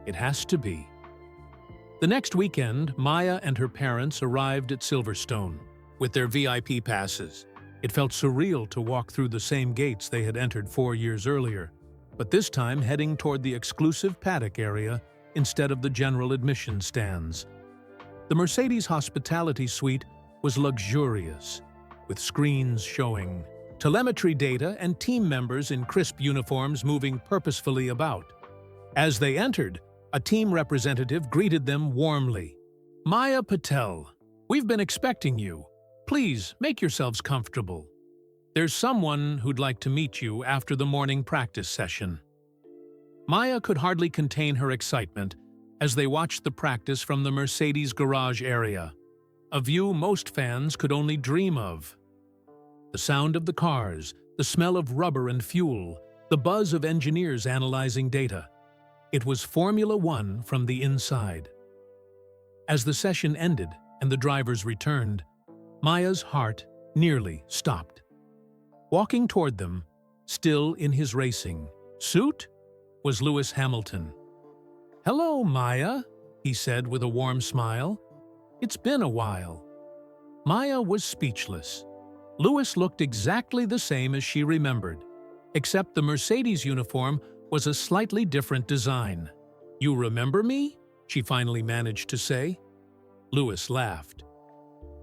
"It has to be." The next weekend, Maya and her parents arrived at Silverstone with their VIP passes. It felt surreal to walk through the same gates they had entered 4 years earlier, but this time heading toward the exclusive paddock area instead of the general admission stands. The Mercedes Hospitality Suite was luxurious, with screens showing telemetry data and team members in crisp uniforms moving purposefully about. As they entered, a team representative greeted them warmly. "Maya Patel, we've been expecting you. Please make yourselves comfortable. There's someone who'd like to meet you after the morning practice session." Maya could hardly contain her excitement as they watched the practice from the Mercedes garage area, a view most fans could only dream of. The sound of the cars, the smell of rubber and fuel, the buzz of engineers analyzing data. It was Formula One from the inside. As the session ended and the drivers returned, Maya's heart nearly stopped. Walking toward them, still in his racing suit, was Lewis Hamilton. "Hello, Maya," he said with a warm smile. "It's been a while." Maya was speechless. Lewis looked exactly the same as she remembered, except the Mercedes uniform was a slightly different design. "You remember me?" she finally managed to say. Lewis laughed.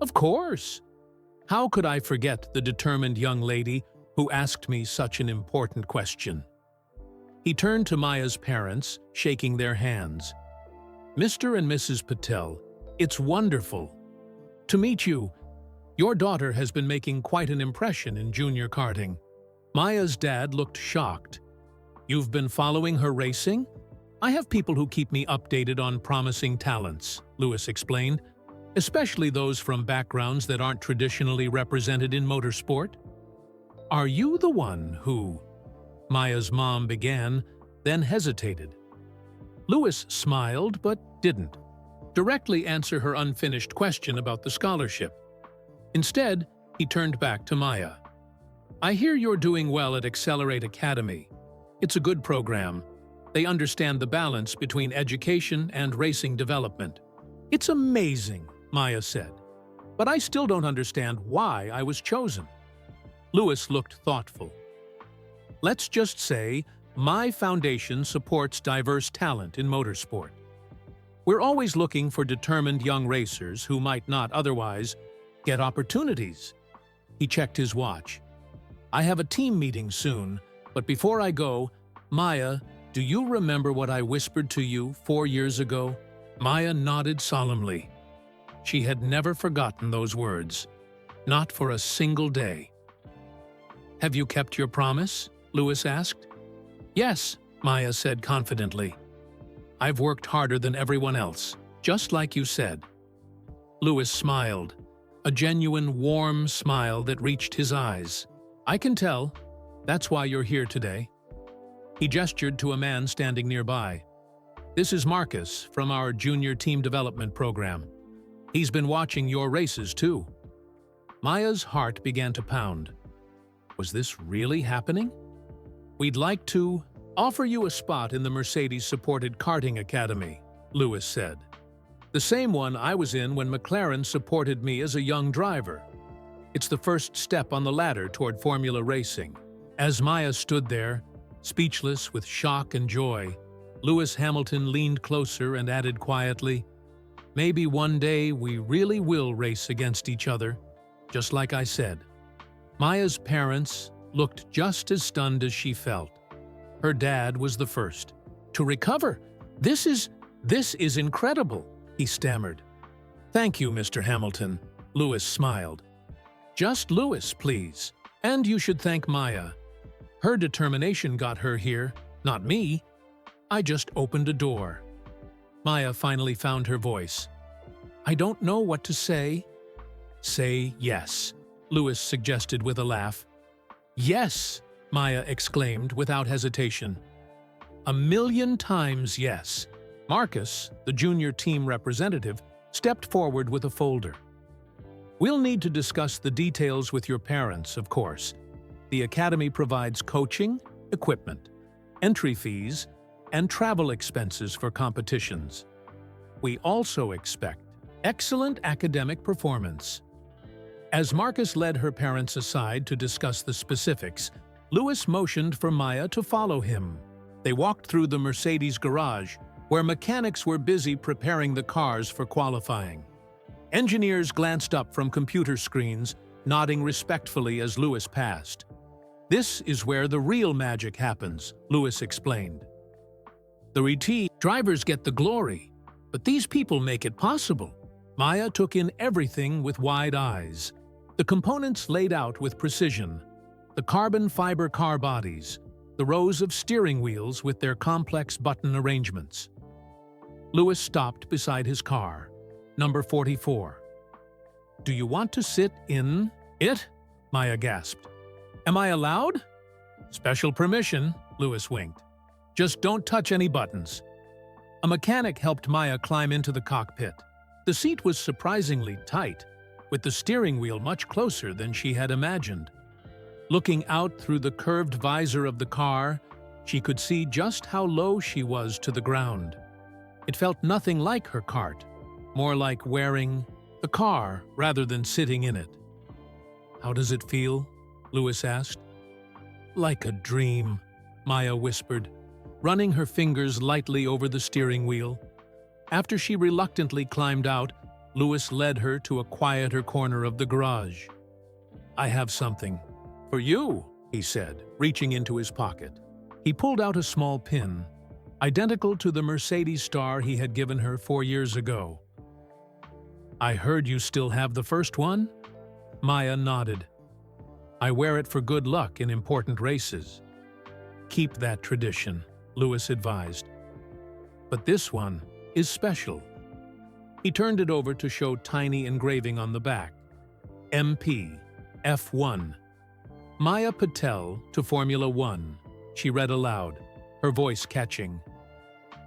"Of course. How could I forget the determined young lady who asked me such an important question?" He turned to Maya's parents, shaking their hands. "Mr. and Mrs. Patel, it's wonderful to meet you. Your daughter has been making quite an impression in junior karting." Maya's dad looked shocked. "You've been following her racing?" "I have people who keep me updated on promising talents," Lewis explained, "especially those from backgrounds that aren't traditionally represented in motorsport." "Are you the one who—" Maya's mom began, then hesitated. Lewis smiled but didn't directly answer her unfinished question about the scholarship. Instead, he turned back to Maya. "I hear you're doing well at Accelerate Academy. It's a good program. They understand the balance between education and racing development." "It's amazing," Maya said. "But I still don't understand why I was chosen." Lewis looked thoughtful. "Let's just say my foundation supports diverse talent in motorsport. We're always looking for determined young racers who might not otherwise get opportunities." He checked his watch. "I have a team meeting soon, but before I go, Maya, do you remember what I whispered to you 4 years ago?" Maya nodded solemnly. She had never forgotten those words, not for a single day. "Have you kept your promise?" Lewis asked. "Yes, Maya said confidently. "I've worked harder than everyone else, just like you said." Louis smiled, a genuine, warm smile that reached his eyes. "I can tell. That's why you're here today." He gestured to a man standing nearby. "This is Marcus from our junior team development program. He's been watching your races too." Maya's heart began to pound. Was this really happening? "We'd like to offer you a spot in the Mercedes-supported karting academy," Louis said. "The same one I was in when McLaren supported me as a young driver. It's the first step on the ladder toward Formula racing." As Maya stood there, speechless with shock and joy, Lewis Hamilton leaned closer and added quietly, "Maybe one day we really will race against each other, just like I said." Maya's parents looked just as stunned as she felt. Her dad was the first. "To recover? This is incredible," he stammered. "Thank you, Mr. Hamilton," Louis smiled. "Just Louis, please. And you should thank Maya. Her determination got her here, not me. I just opened a door." Maya finally found her voice. "I don't know what to say." "Say yes," Louis suggested with a laugh. "Yes," Maya exclaimed without hesitation. "A million times yes." Marcus, the junior team representative, stepped forward with a folder. "We'll need to discuss the details with your parents, of course. The academy provides coaching, equipment, entry fees, and travel expenses for competitions. We also expect excellent academic performance." As Marcus led her parents aside to discuss the specifics, Louis motioned for Maya to follow him. They walked through the Mercedes garage, where mechanics were busy preparing the cars for qualifying. Engineers glanced up from computer screens, nodding respectfully as Louis passed. "This is where the real magic happens," Louis explained. "The RT drivers get the glory, but these people make it possible." Maya took in everything with wide eyes. The components laid out with precision, the carbon fiber car bodies, the rows of steering wheels with their complex button arrangements. Louis stopped beside his car, number 44. "Do you want to sit in it?" Maya gasped. "Am I allowed?" "Special permission," Louis winked. "Just don't touch any buttons." A mechanic helped Maya climb into the cockpit. The seat was surprisingly tight, with the steering wheel much closer than she had imagined. Looking out through the curved visor of the car, she could see just how low she was to the ground. It felt nothing like her cart, more like wearing the car rather than sitting in it. "How does it feel?" Louis asked. "Like a dream," Maya whispered, running her fingers lightly over the steering wheel. After she reluctantly climbed out, Louis led her to a quieter corner of the garage. "I have something for you," he said, reaching into his pocket. He pulled out a small pin, identical to the Mercedes star he had given her 4 years ago. "I heard you still have the first one?" Maya nodded. "I wear it for good luck in important races." "Keep that tradition," Louis advised. "But this one is special." He turned it over to show tiny engraving on the back. MP, F1. Maya Patel to Formula One, she read aloud, her voice catching.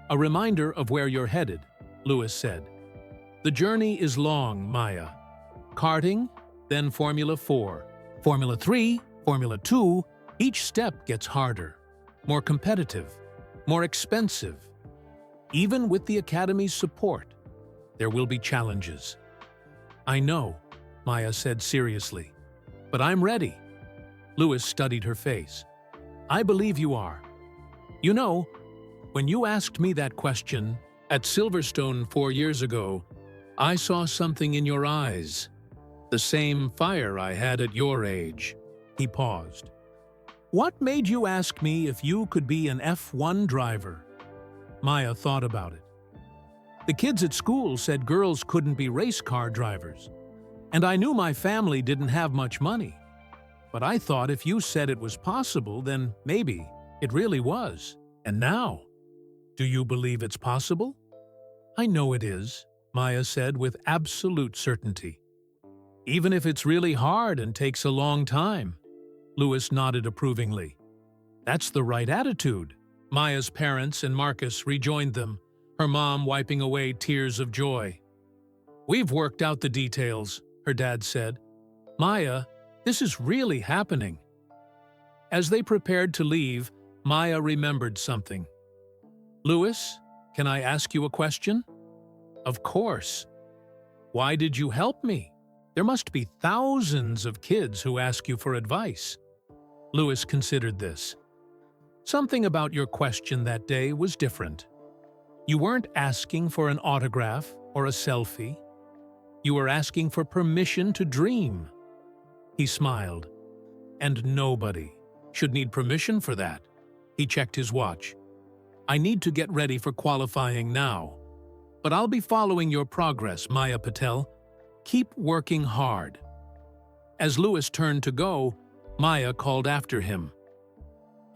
"A reminder of where you're headed," Louis said. "The journey is long, Maya. Karting, then Formula 4. Formula 3, Formula 2, each step gets harder, more competitive, more expensive. Even with the Academy's support, there will be challenges." "I know," Maya said seriously, "but I'm ready." Louis studied her face. "I believe you are. You know, when you asked me that question at Silverstone 4 years ago, I saw something in your eyes. The same fire I had at your age." He paused. "What made you ask me if you could be an F1 driver?" Maya thought about it. "The kids at school said girls couldn't be race car drivers, and I knew my family didn't have much money. But I thought if you said it was possible, then maybe it really was." And now, do you believe it's possible? I know it is, Maya said with absolute certainty. Even if it's really hard and takes a long time. Louis nodded approvingly. That's the right attitude. Maya's parents and Marcus rejoined them, her mom wiping away tears of joy. We've worked out the details, her dad said. Maya, this is really happening. As they prepared to leave, Maya remembered something. Louis, can I ask you a question? Of course. Why did you help me? There must be thousands of kids who ask you for advice. Louis considered this. Something about your question that day was different. You weren't asking for an autograph or a selfie. You were asking for permission to dream. He smiled. And nobody should need permission for that. He checked his watch. I need to get ready for qualifying now. But I'll be following your progress, Maya Patel. Keep working hard. As Louis turned to go, Maya called after him.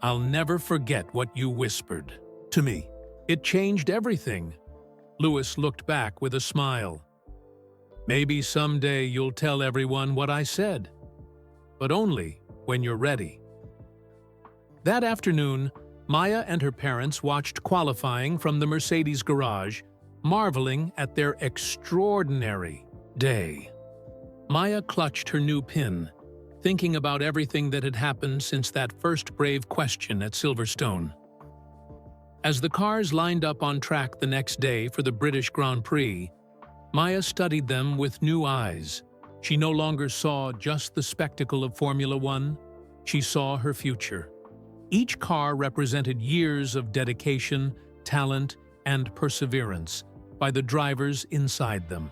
I'll never forget what you whispered to me. It changed everything. Louis looked back with a smile. Maybe someday you'll tell everyone what I said, but only when you're ready. That afternoon, Maya and her parents watched qualifying from the Mercedes garage, marveling at their extraordinary day. Maya clutched her new pin, thinking about everything that had happened since that first brave question at Silverstone. As the cars lined up on track the next day for the British Grand Prix, Maya studied them with new eyes. She no longer saw just the spectacle of Formula One, she saw her future. Each car represented years of dedication, talent, and perseverance by the drivers inside them.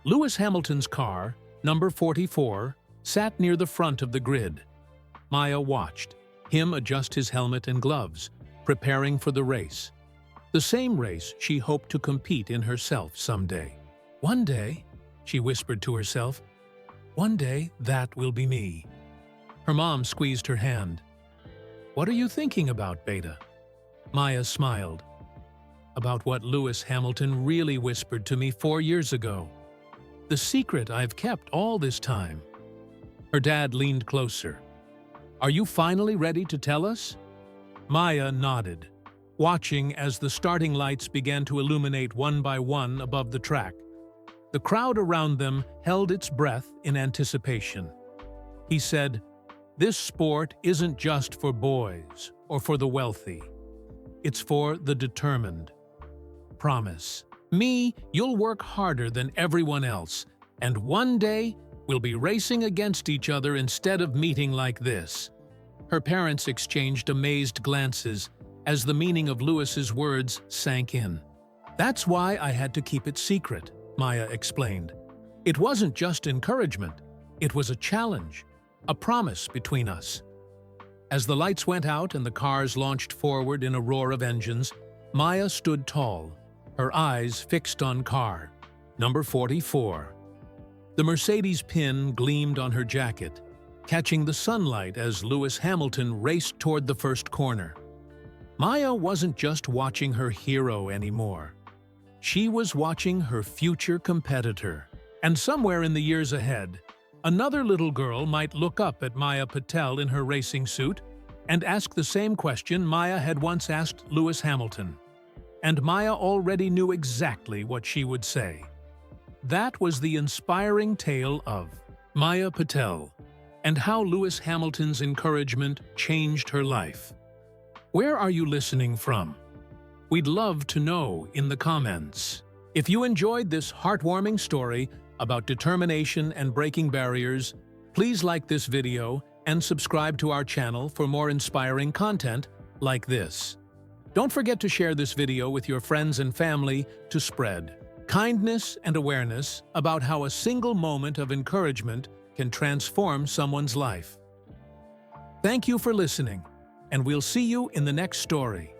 Lewis Hamilton's car, number 44, sat near the front of the grid. Maya watched him adjust his helmet and gloves, preparing for the race. The same race she hoped to compete in herself someday. One day, she whispered to herself, one day that will be me. Her mom squeezed her hand. What are you thinking about, Beta? Maya smiled. About what Lewis Hamilton really whispered to me 4 years ago. The secret I've kept all this time. Her dad leaned closer. Are you finally ready to tell us? Maya nodded, watching as the starting lights began to illuminate one by one above the track. The crowd around them held its breath in anticipation. He said, this sport isn't just for boys or for the wealthy. It's for the determined. Promise me you'll work harder than everyone else, and one day we'll be racing against each other instead of meeting like this. Her parents exchanged amazed glances as the meaning of Lewis's words sank in. That's why I had to keep it secret, Maya explained. It wasn't just encouragement, it was a challenge, a promise between us. As the lights went out and the cars launched forward in a roar of engines, Maya stood tall, her eyes fixed on car, number 44. The Mercedes pin gleamed on her jacket, catching the sunlight as Lewis Hamilton raced toward the first corner. Maya wasn't just watching her hero anymore. She was watching her future competitor. And somewhere in the years ahead, another little girl might look up at Maya Patel in her racing suit and ask the same question Maya had once asked Lewis Hamilton. And Maya already knew exactly what she would say. That was the inspiring tale of Maya Patel and how Lewis Hamilton's encouragement changed her life. Where are you listening from? We'd love to know in the comments. If you enjoyed this heartwarming story about determination and breaking barriers, please like this video and subscribe to our channel for more inspiring content like this. Don't forget to share this video with your friends and family to spread kindness and awareness about how a single moment of encouragement can transform someone's life. Thank you for listening, and we'll see you in the next story.